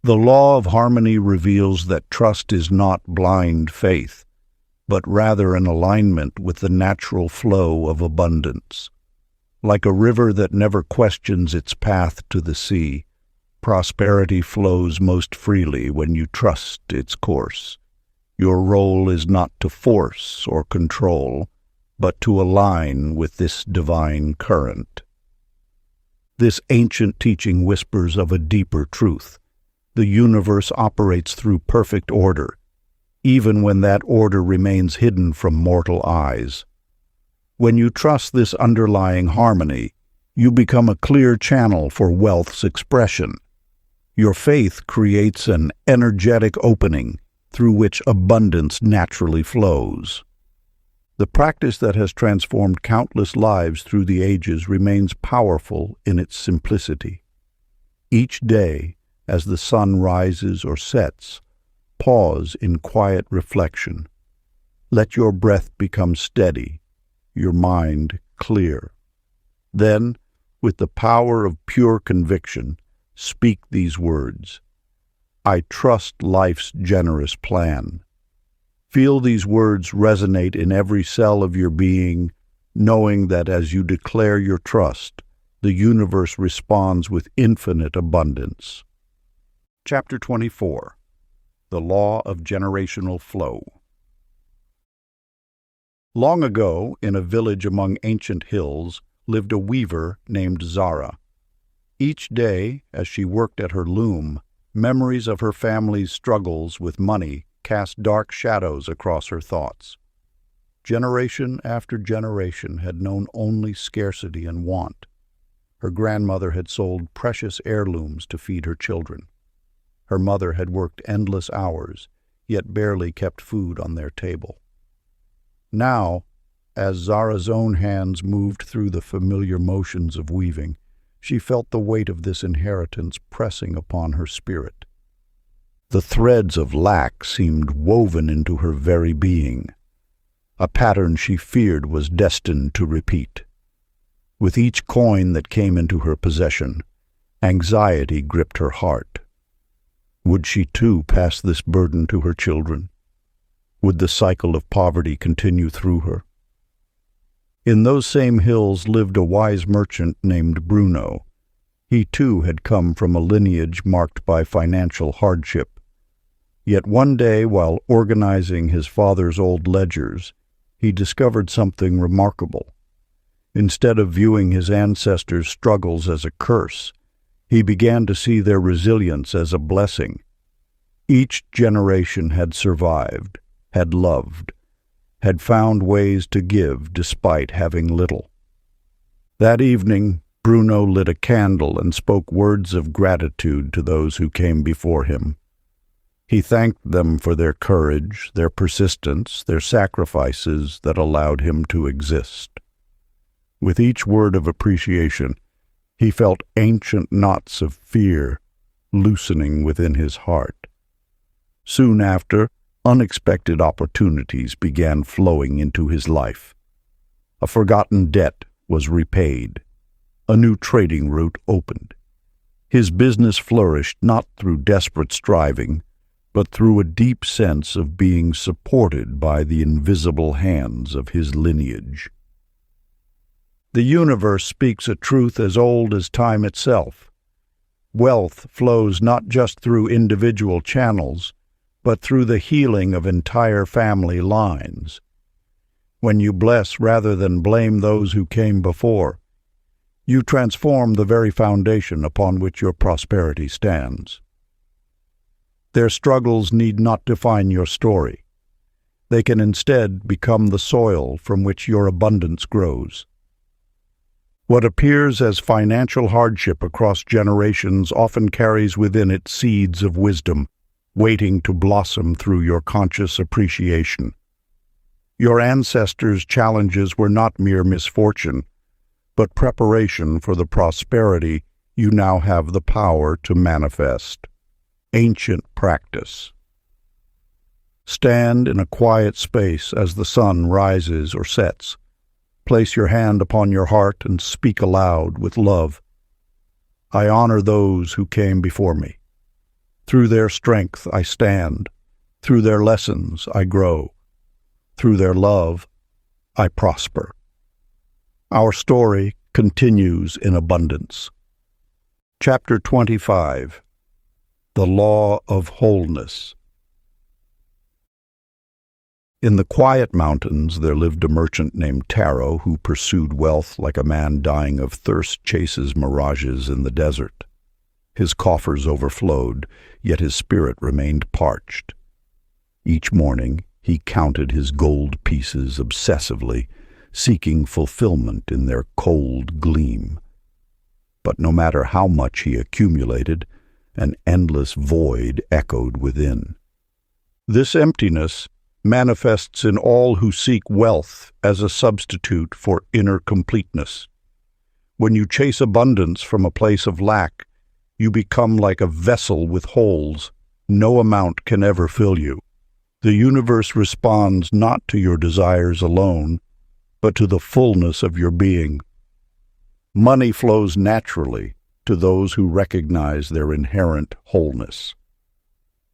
The law of harmony reveals that trust is not blind faith, but rather an alignment with the natural flow of abundance. Like a river that never questions its path to the sea, prosperity flows most freely when you trust its course. Your role is not to force or control, but to align with this divine current. This ancient teaching whispers of a deeper truth. The universe operates through perfect order, even when that order remains hidden from mortal eyes. When you trust this underlying harmony, you become a clear channel for wealth's expression. Your faith creates an energetic opening through which abundance naturally flows. The practice that has transformed countless lives through the ages remains powerful in its simplicity. Each day, as the sun rises or sets, pause in quiet reflection. Let your breath become steady, your mind clear. Then, with the power of pure conviction, speak these words: I trust life's generous plan. Feel these words resonate in every cell of your being, knowing that as you declare your trust, the universe responds with infinite abundance. Chapter 24. The Law of Generational Flow. Long ago, in a village among ancient hills, lived a weaver named Zara. Each day, as she worked at her loom, memories of her family's struggles with money cast dark shadows across her thoughts. Generation after generation had known only scarcity and want. Her grandmother had sold precious heirlooms to feed her children. Her mother had worked endless hours, yet barely kept food on their table. Now, as Zara's own hands moved through the familiar motions of weaving, she felt the weight of this inheritance pressing upon her spirit. The threads of lack seemed woven into her very being, a pattern she feared was destined to repeat. With each coin that came into her possession, anxiety gripped her heart. Would she too pass this burden to her children? Would the cycle of poverty continue through her? In those same hills lived a wise merchant named Bruno. He too had come from a lineage marked by financial hardship. Yet one day, while organizing his father's old ledgers, he discovered something remarkable. Instead of viewing his ancestors' struggles as a curse, he began to see their resilience as a blessing. Each generation had survived, had loved, had found ways to give despite having little. That evening, Bruno lit a candle and spoke words of gratitude to those who came before him. He thanked them for their courage, their persistence, their sacrifices that allowed him to exist. With each word of appreciation, he felt ancient knots of fear loosening within his heart. Soon after, unexpected opportunities began flowing into his life. A forgotten debt was repaid. A new trading route opened. His business flourished not through desperate striving, but through a deep sense of being supported by the invisible hands of his lineage. The universe speaks a truth as old as time itself. Wealth flows not just through individual channels, but through the healing of entire family lines. When you bless rather than blame those who came before, you transform the very foundation upon which your prosperity stands. Their struggles need not define your story. They can instead become the soil from which your abundance grows. What appears as financial hardship across generations often carries within it seeds of wisdom, waiting to blossom through your conscious appreciation. Your ancestors' challenges were not mere misfortune, but preparation for the prosperity you now have the power to manifest. Ancient practice. Stand in a quiet space as the sun rises or sets. Place your hand upon your heart and speak aloud with love. I honor those who came before me. Through their strength I stand. Through their lessons I grow. Through their love I prosper. Our story continues in abundance. Chapter 25. The Law of Wholeness. In the quiet mountains there lived a merchant named Taro who pursued wealth like a man dying of thirst chases mirages in the desert. His coffers overflowed, yet his spirit remained parched. Each morning he counted his gold pieces obsessively, seeking fulfillment in their cold gleam. But no matter how much he accumulated, an endless void echoed within. This emptiness manifests in all who seek wealth as a substitute for inner completeness. When you chase abundance from a place of lack, you become like a vessel with holes. No amount can ever fill you. The universe responds not to your desires alone, but to the fullness of your being. Money flows naturally to those who recognize their inherent wholeness.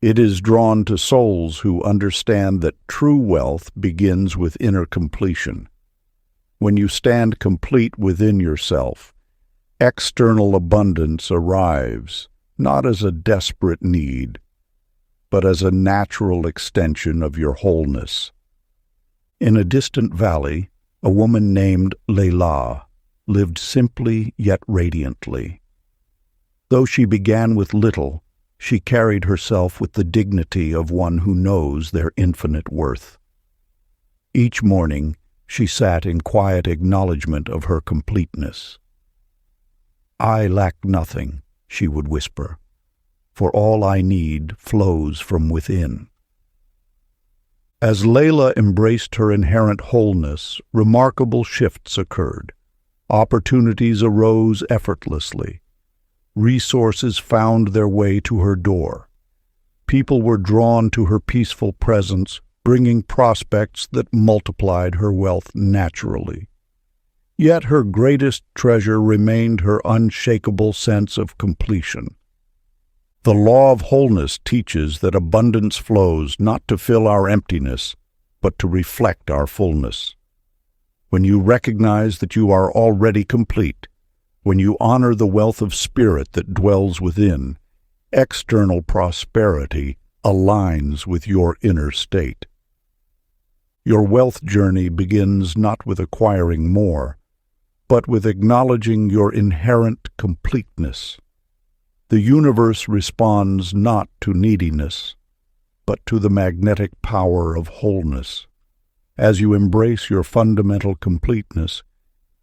It is drawn to souls who understand that true wealth begins with inner completion. When you stand complete within yourself, external abundance arrives, not as a desperate need, but as a natural extension of your wholeness. In a distant valley, a woman named Layla lived simply yet radiantly. Though she began with little, she carried herself with the dignity of one who knows their infinite worth. Each morning, she sat in quiet acknowledgement of her completeness. "I lack nothing," she would whisper, "for all I need flows from within." As Layla embraced her inherent wholeness, remarkable shifts occurred. Opportunities arose effortlessly. Resources found their way to her door. People were drawn to her peaceful presence, bringing prospects that multiplied her wealth naturally. Yet her greatest treasure remained her unshakable sense of completion. The law of wholeness teaches that abundance flows not to fill our emptiness, but to reflect our fullness. When you recognize that you are already complete, when you honor the wealth of spirit that dwells within, external prosperity aligns with your inner state. Your wealth journey begins not with acquiring more, but with acknowledging your inherent completeness. The universe responds not to neediness, but to the magnetic power of wholeness. As you embrace your fundamental completeness,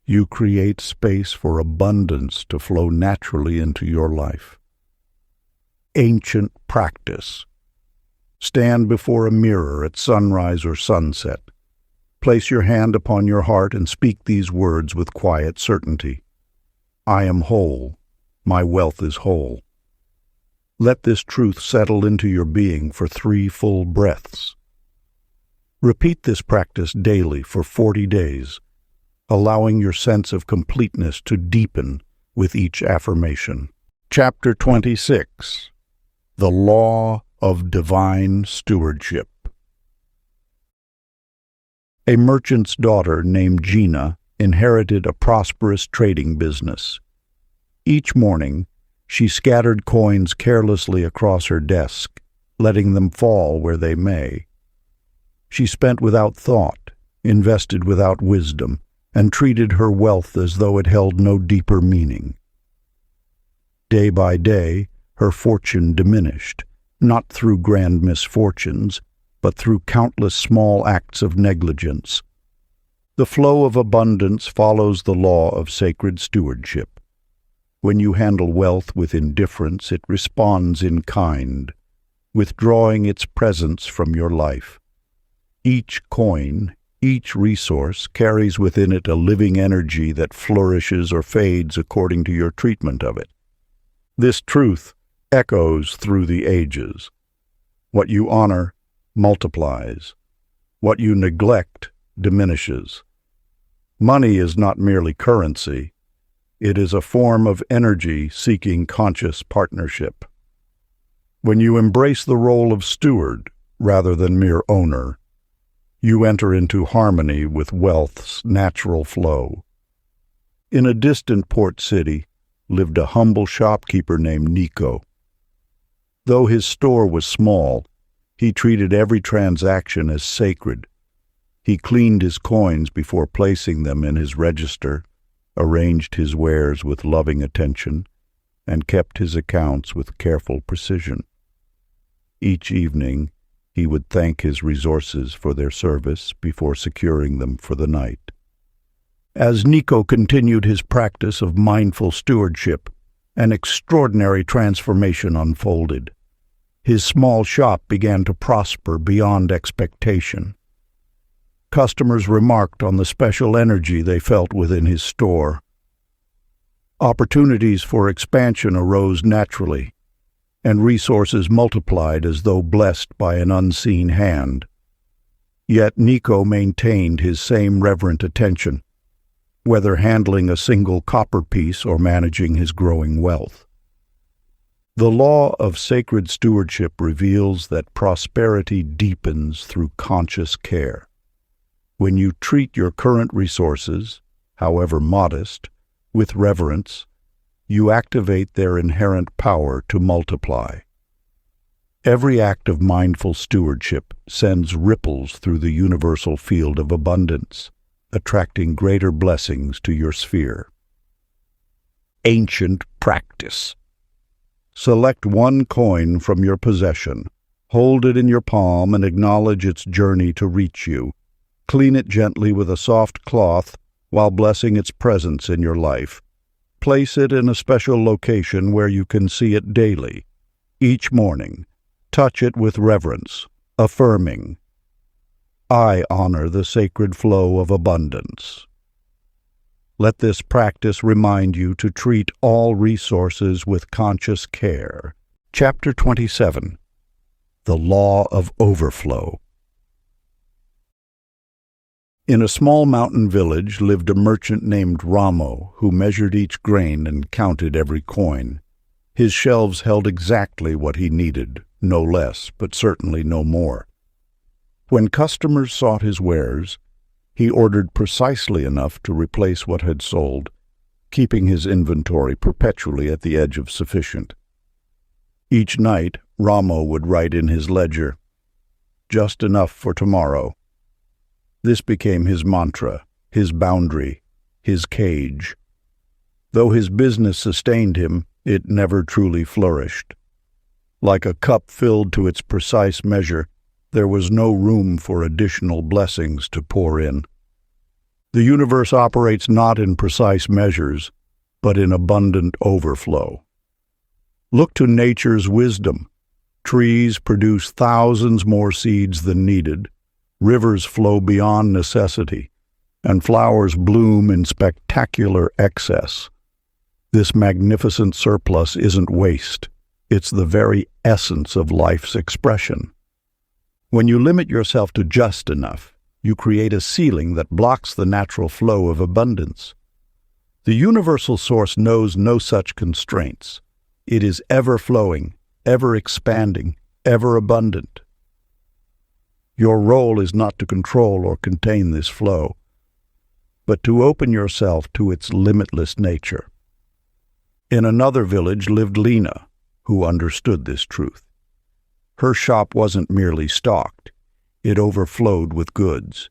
you create space for abundance to flow naturally into your life. Ancient practice. Stand before a mirror at sunrise or sunset. Place your hand upon your heart and speak these words with quiet certainty. "I am whole. My wealth is whole." Let this truth settle into your being for 3 full breaths. Repeat this practice daily for 40 days, allowing your sense of completeness to deepen with each affirmation. Chapter 26. The Law of Divine Stewardship. A merchant's daughter named Gina inherited a prosperous trading business. Each morning, she scattered coins carelessly across her desk, letting them fall where they may. She spent without thought, invested without wisdom, and treated her wealth as though it held no deeper meaning. Day by day, her fortune diminished, not through grand misfortunes, but through countless small acts of negligence. The flow of abundance follows the law of sacred stewardship. When you handle wealth with indifference, it responds in kind, withdrawing its presence from your life. Each coin, each resource carries within it a living energy that flourishes or fades according to your treatment of it. This truth echoes through the ages. What you honor multiplies. What you neglect diminishes. Money is not merely currency. It is a form of energy seeking conscious partnership. When you embrace the role of steward rather than mere owner, you enter into harmony with wealth's natural flow. In a distant port city lived a humble shopkeeper named Nico. Though his store was small, he treated every transaction as sacred. He cleaned his coins before placing them in his register, arranged his wares with loving attention, and kept his accounts with careful precision. Each evening, he would thank his resources for their service before securing them for the night. As Nico continued his practice of mindful stewardship, an extraordinary transformation unfolded. His small shop began to prosper beyond expectation. Customers remarked on the special energy they felt within his store. Opportunities for expansion arose naturally, and resources multiplied as though blessed by an unseen hand. Yet Nico maintained his same reverent attention, whether handling a single copper piece or managing his growing wealth. The law of sacred stewardship reveals that prosperity deepens through conscious care. When you treat your current resources, however modest, with reverence, you activate their inherent power to multiply. Every act of mindful stewardship sends ripples through the universal field of abundance, attracting greater blessings to your sphere. Ancient practice. Select one coin from your possession, hold it in your palm, and acknowledge its journey to reach you. Clean it gently with a soft cloth while blessing its presence in your life. Place it in a special location where you can see it daily. Each morning, touch it with reverence, affirming, "I honor the sacred flow of abundance." Let this practice remind you to treat all resources with conscious care. Chapter 27. The Law of Overflow. In a small mountain village lived a merchant named Ramo, who measured each grain and counted every coin. His shelves held exactly what he needed, no less, but certainly no more. When customers sought his wares, he ordered precisely enough to replace what had sold, keeping his inventory perpetually at the edge of sufficient. Each night, Ramo would write in his ledger, "Just enough for tomorrow." This became his mantra, his boundary, his cage. Though his business sustained him, it never truly flourished. Like a cup filled to its precise measure, there was no room for additional blessings to pour in. The universe operates not in precise measures, but in abundant overflow. Look to nature's wisdom. Trees produce thousands more seeds than needed, rivers flow beyond necessity, and flowers bloom in spectacular excess. This magnificent surplus isn't waste. It's the very essence of life's expression. When you limit yourself to just enough, you create a ceiling that blocks the natural flow of abundance. The universal source knows no such constraints. It is ever-flowing, ever-expanding, ever-abundant. Your role is not to control or contain this flow, but to open yourself to its limitless nature. In another village lived Lena, who understood this truth. Her shop wasn't merely stocked, it overflowed with goods.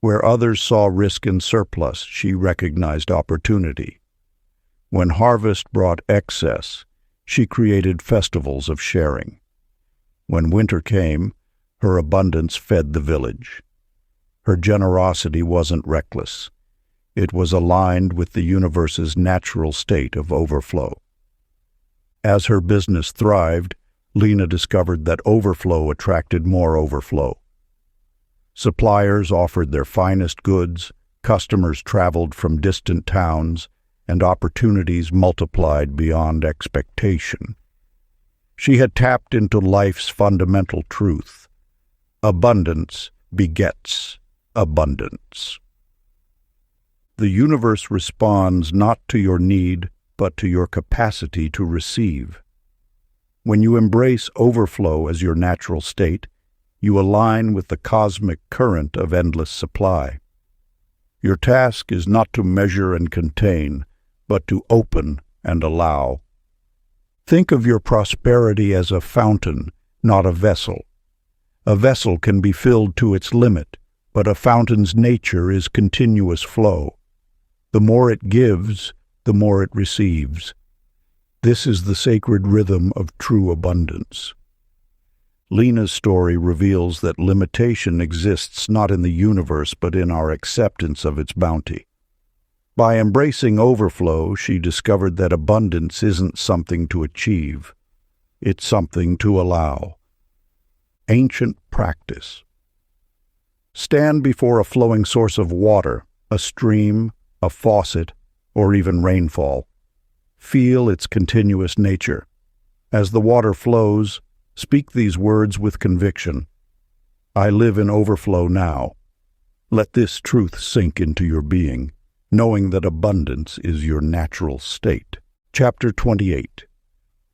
Where others saw risk and surplus, she recognized opportunity. When harvest brought excess, she created festivals of sharing. When winter came, her abundance fed the village. Her generosity wasn't reckless. It was aligned with the universe's natural state of overflow. As her business thrived, Lena discovered that overflow attracted more overflow. Suppliers offered their finest goods, customers traveled from distant towns, and opportunities multiplied beyond expectation. She had tapped into life's fundamental truth. Abundance begets abundance. The universe responds not to your need, but to your capacity to receive. When you embrace overflow as your natural state, you align with the cosmic current of endless supply. Your task is not to measure and contain, but to open and allow. Think of your prosperity as a fountain, not a vessel. A vessel can be filled to its limit, but a fountain's nature is continuous flow. The more it gives, the more it receives. This is the sacred rhythm of true abundance. Lena's story reveals that limitation exists not in the universe but in our acceptance of its bounty. By embracing overflow, she discovered that abundance isn't something to achieve. It's something to allow. Ancient practice. Stand before a flowing source of water, a stream, a faucet, or even rainfall. Feel its continuous nature. As the water flows, speak these words with conviction. I live in overflow now. Let this truth sink into your being, knowing that abundance is your natural state. Chapter 28.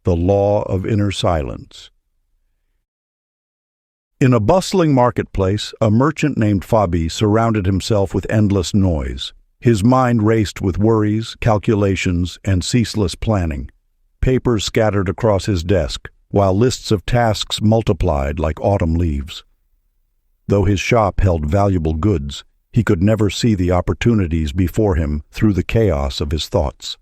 The Law of Inner Silence. In a bustling marketplace, a merchant named Fabi surrounded himself with endless noise. His mind raced with worries, calculations, and ceaseless planning. Papers scattered across his desk, while lists of tasks multiplied like autumn leaves. Though his shop held valuable goods, he could never see the opportunities before him through the chaos of his thoughts.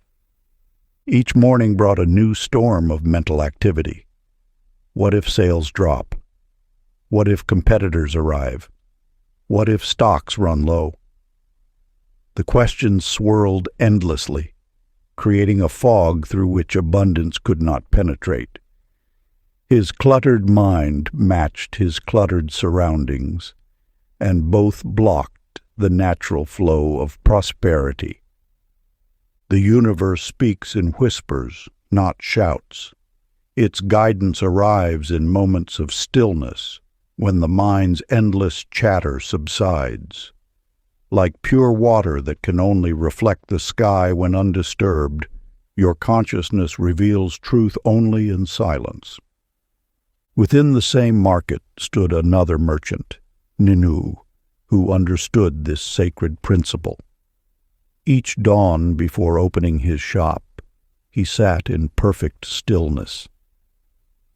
Each morning brought a new storm of mental activity. What if sales drop? What if competitors arrive? What if stocks run low? The questions swirled endlessly, creating a fog through which abundance could not penetrate. His cluttered mind matched his cluttered surroundings, and both blocked the natural flow of prosperity. The universe speaks in whispers, not shouts. Its guidance arrives in moments of stillness, when the mind's endless chatter subsides. Like pure water that can only reflect the sky when undisturbed, your consciousness reveals truth only in silence. Within the same market stood another merchant, Ninu, who understood this sacred principle. Each dawn before opening his shop, he sat in perfect stillness.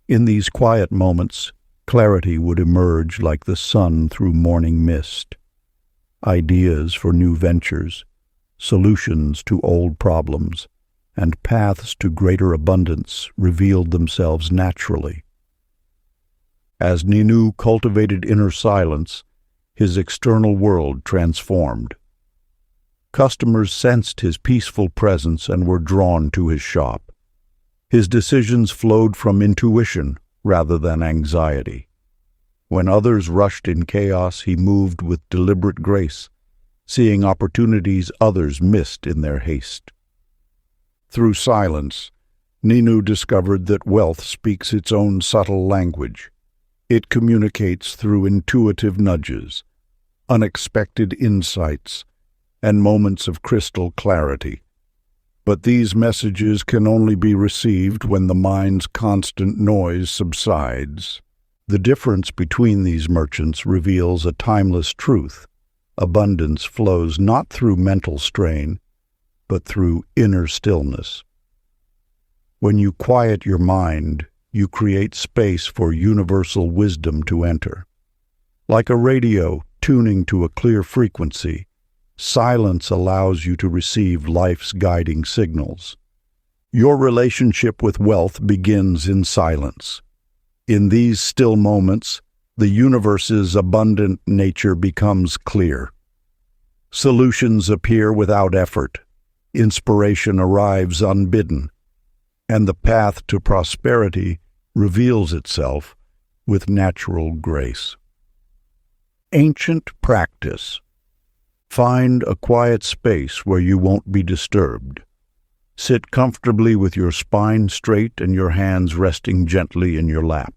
In these quiet moments, clarity would emerge like the sun through morning mist. Ideas for new ventures, solutions to old problems, and paths to greater abundance revealed themselves naturally. As Ninu cultivated inner silence, his external world transformed. Customers sensed his peaceful presence and were drawn to his shop. His decisions flowed from intuition rather than anxiety. When others rushed in chaos, he moved with deliberate grace, seeing opportunities others missed in their haste. Through silence, Ninu discovered that wealth speaks its own subtle language. It communicates through intuitive nudges, unexpected insights, and moments of crystal clarity. But these messages can only be received when the mind's constant noise subsides. The difference between these merchants reveals a timeless truth. Abundance flows not through mental strain, but through inner stillness. When you quiet your mind, you create space for universal wisdom to enter. Like a radio tuning to a clear frequency, silence allows you to receive life's guiding signals. Your relationship with wealth begins in silence. In these still moments, the universe's abundant nature becomes clear. Solutions appear without effort, inspiration arrives unbidden, and the path to prosperity reveals itself with natural grace. Ancient practice. Find a quiet space where you won't be disturbed. Sit comfortably with your spine straight and your hands resting gently in your lap.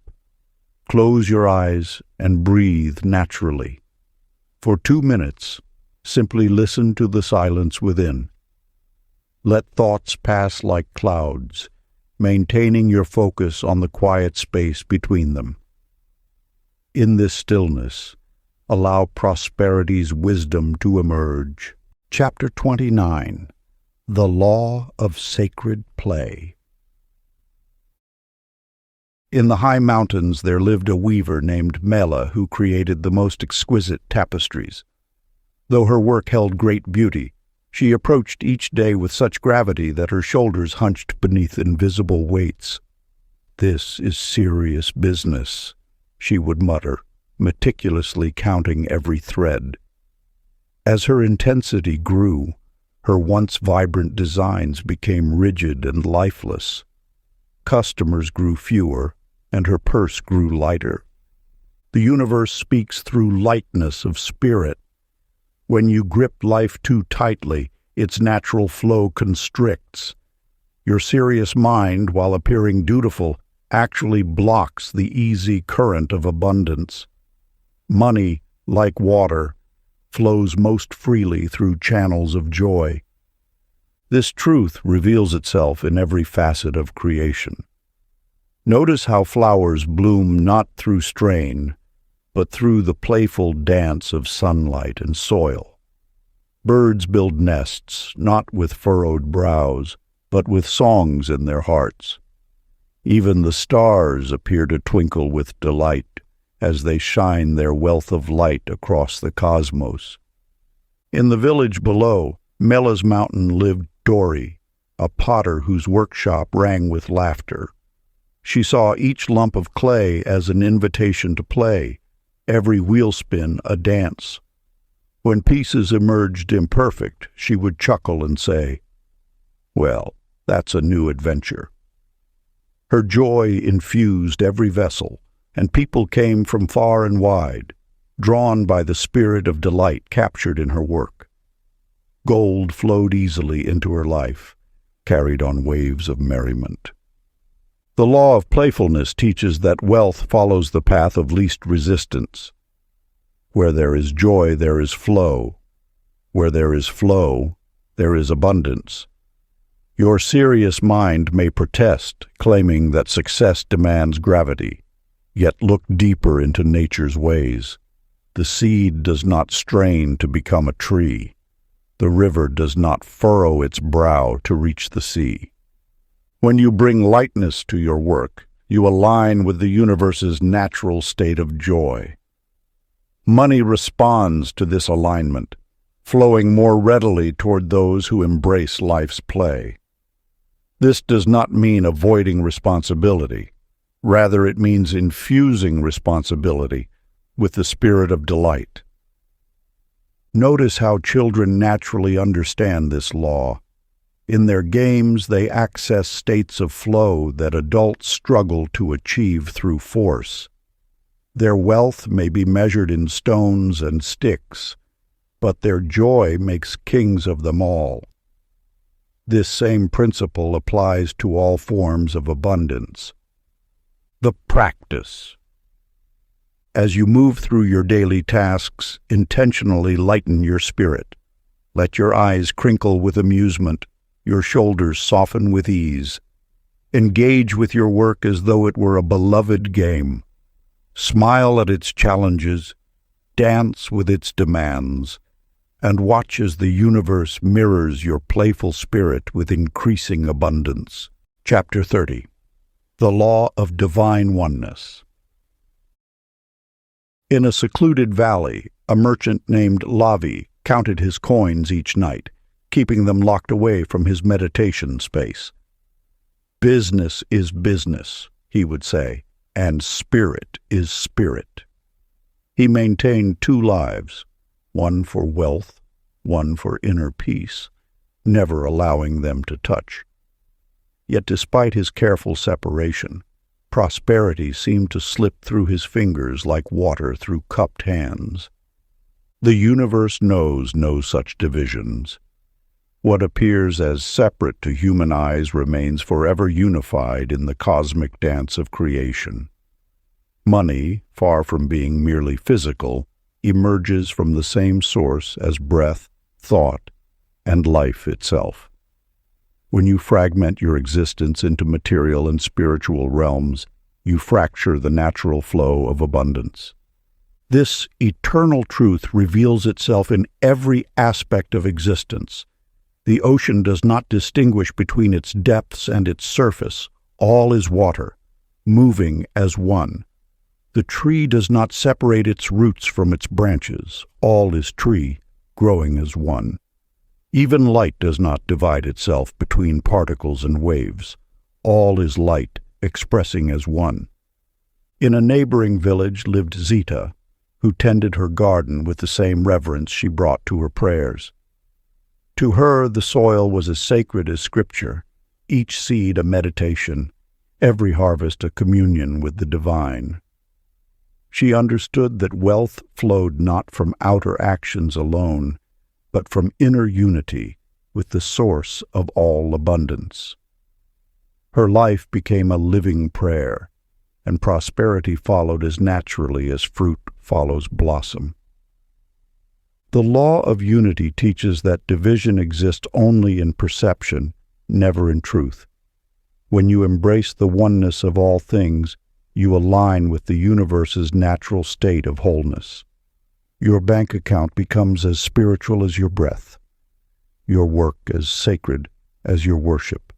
Close your eyes and breathe naturally. For 2 minutes, simply listen to the silence within. Let thoughts pass like clouds, maintaining your focus on the quiet space between them. In this stillness, allow prosperity's wisdom to emerge. Chapter 29. The Law of Sacred Play. In the high mountains there lived a weaver named Mela who created the most exquisite tapestries. Though her work held great beauty, She approached each day with such gravity that her shoulders hunched beneath invisible weights. "This is serious business," she would mutter, meticulously counting every thread. As her intensity grew, her once vibrant designs became rigid and lifeless. Customers grew fewer, and her purse grew lighter. The universe speaks through lightness of spirit. When you grip life too tightly, its natural flow constricts. Your serious mind, while appearing dutiful, actually blocks the easy current of abundance. Money, like water, flows most freely through channels of joy. This truth reveals itself in every facet of creation. Notice how flowers bloom not through strain, but through the playful dance of sunlight and soil. Birds build nests, not with furrowed brows, but with songs in their hearts. Even the stars appear to twinkle with delight as they shine their wealth of light across the cosmos. In the village below, Mela's mountain lived Dory, a potter whose workshop rang with laughter. She saw each lump of clay as an invitation to play, every wheelspin a dance. When pieces emerged imperfect, she would chuckle and say, "Well, that's a new adventure." Her joy infused every vessel, and people came from far and wide, drawn by the spirit of delight captured in her work. Gold flowed easily into her life, carried on waves of merriment. The law of playfulness teaches that wealth follows the path of least resistance. Where there is joy, there is flow. Where there is flow, there is abundance. Your serious mind may protest, claiming that success demands gravity, yet look deeper into nature's ways. The seed does not strain to become a tree. The river does not furrow its brow to reach the sea. When you bring lightness to your work, you align with the universe's natural state of joy. Money responds to this alignment, flowing more readily toward those who embrace life's play. This does not mean avoiding responsibility. Rather, it means infusing responsibility with the spirit of delight. Notice how children naturally understand this law. In their games, they access states of flow that adults struggle to achieve through force. Their wealth may be measured in stones and sticks, but their joy makes kings of them all. This same principle applies to all forms of abundance. The practice. As you move through your daily tasks, intentionally lighten your spirit. Let your eyes crinkle with amusement, your shoulders soften with ease. Engage with your work as though it were a beloved game. Smile at its challenges, dance with its demands, and watch as the universe mirrors your playful spirit with increasing abundance. Chapter 30. The Law of Divine Oneness. In a secluded valley, a merchant named Lavi counted his coins each night, keeping them locked away from his meditation space. "Business is business," he would say, "and spirit is spirit." He maintained 2 lives, one for wealth, one for inner peace, never allowing them to touch. Yet despite his careful separation, prosperity seemed to slip through his fingers like water through cupped hands. The universe knows no such divisions. What appears as separate to human eyes remains forever unified in the cosmic dance of creation. Money, far from being merely physical, emerges from the same source as breath, thought, and life itself. When you fragment your existence into material and spiritual realms, you fracture the natural flow of abundance. This eternal truth reveals itself in every aspect of existence. The ocean does not distinguish between its depths and its surface. All is water, moving as one. The tree does not separate its roots from its branches. All is tree, growing as one. Even light does not divide itself between particles and waves. All is light, expressing as one. In a neighboring village lived Zita, who tended her garden with the same reverence she brought to her prayers. To her, the soil was as sacred as Scripture, each seed a meditation, every harvest a communion with the divine. She understood that wealth flowed not from outer actions alone, but from inner unity with the source of all abundance. Her life became a living prayer, and prosperity followed as naturally as fruit follows blossom. The law of unity teaches that division exists only in perception, never in truth. When you embrace the oneness of all things, you align with the universe's natural state of wholeness. Your bank account becomes as spiritual as your breath, your work as sacred as your worship.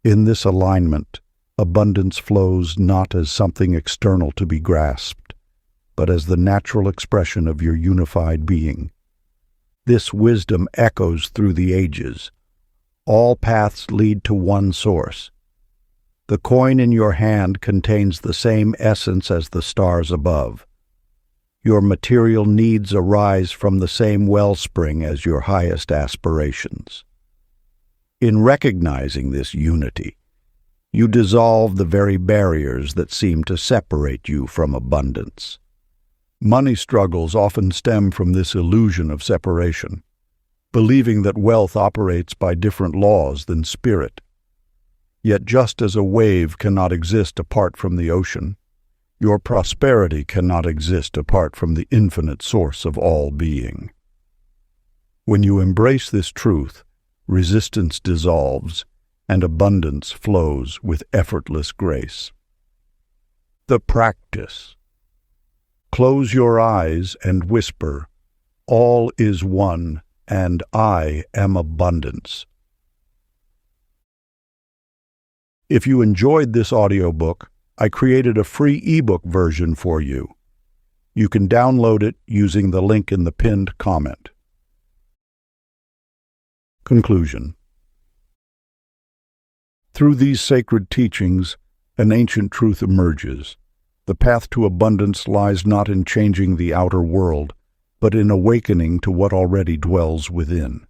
In this alignment, abundance flows not as something external to be grasped, but as the natural expression of your unified being. This wisdom echoes through the ages. All paths lead to one source. The coin in your hand contains the same essence as the stars above. Your material needs arise from the same wellspring as your highest aspirations. In recognizing this unity, you dissolve the very barriers that seem to separate you from abundance. Money struggles often stem from this illusion of separation, believing that wealth operates by different laws than spirit. Yet just as a wave cannot exist apart from the ocean, your prosperity cannot exist apart from the infinite source of all being. When you embrace this truth, resistance dissolves, and abundance flows with effortless grace. The practice. Close your eyes and whisper, "All is one, and I am abundance." If you enjoyed this audiobook, I created a free ebook version for you. You can download it using the link in the pinned comment. Conclusion. Through these sacred teachings, an ancient truth emerges. The path to abundance lies not in changing the outer world, but in awakening to what already dwells within.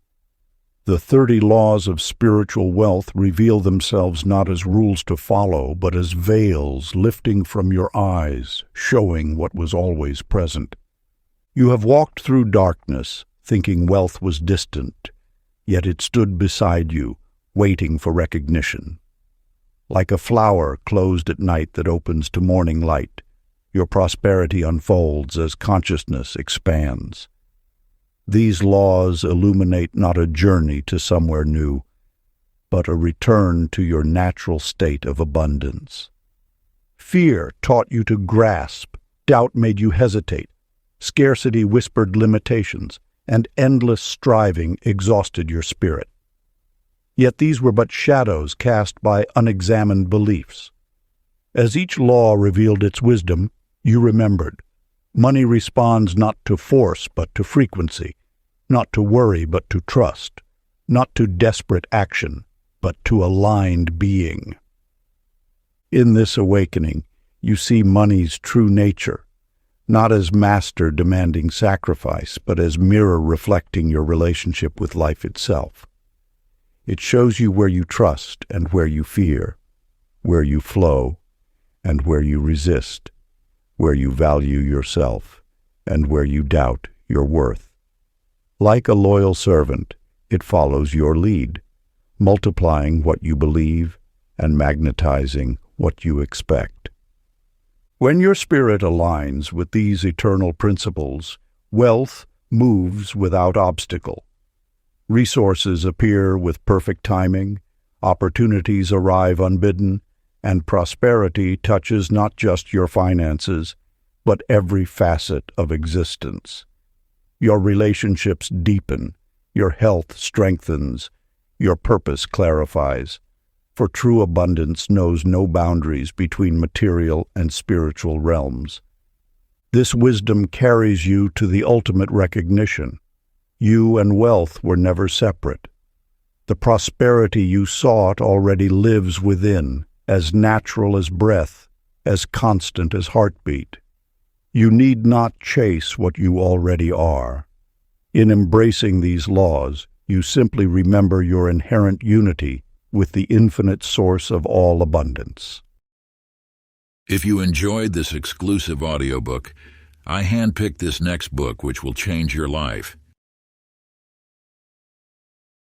The 30 laws of spiritual wealth reveal themselves not as rules to follow, but as veils lifting from your eyes, showing what was always present. You have walked through darkness, thinking wealth was distant, yet it stood beside you, waiting for recognition. Like a flower closed at night that opens to morning light, your prosperity unfolds as consciousness expands. These laws illuminate not a journey to somewhere new, but a return to your natural state of abundance. Fear taught you to grasp, doubt made you hesitate, scarcity whispered limitations, and endless striving exhausted your spirit. Yet these were but shadows cast by unexamined beliefs. As each law revealed its wisdom, you remembered. Money responds not to force but to frequency, not to worry but to trust, not to desperate action but to aligned being. In this awakening, you see money's true nature, not as master demanding sacrifice, but as mirror reflecting your relationship with life itself. It shows you where you trust and where you fear, where you flow and where you resist, where you value yourself and where you doubt your worth. Like a loyal servant, it follows your lead, multiplying what you believe and magnetizing what you expect. When your spirit aligns with these eternal principles, wealth moves without obstacle. Resources appear with perfect timing, opportunities arrive unbidden, and prosperity touches not just your finances, but every facet of existence. Your relationships deepen, your health strengthens, your purpose clarifies, for true abundance knows no boundaries between material and spiritual realms. This wisdom carries you to the ultimate recognition. You and wealth were never separate. The prosperity you sought already lives within, as natural as breath, as constant as heartbeat. You need not chase what you already are. In embracing these laws, you simply remember your inherent unity with the infinite source of all abundance. If you enjoyed this exclusive audiobook, I handpicked this next book which will change your life.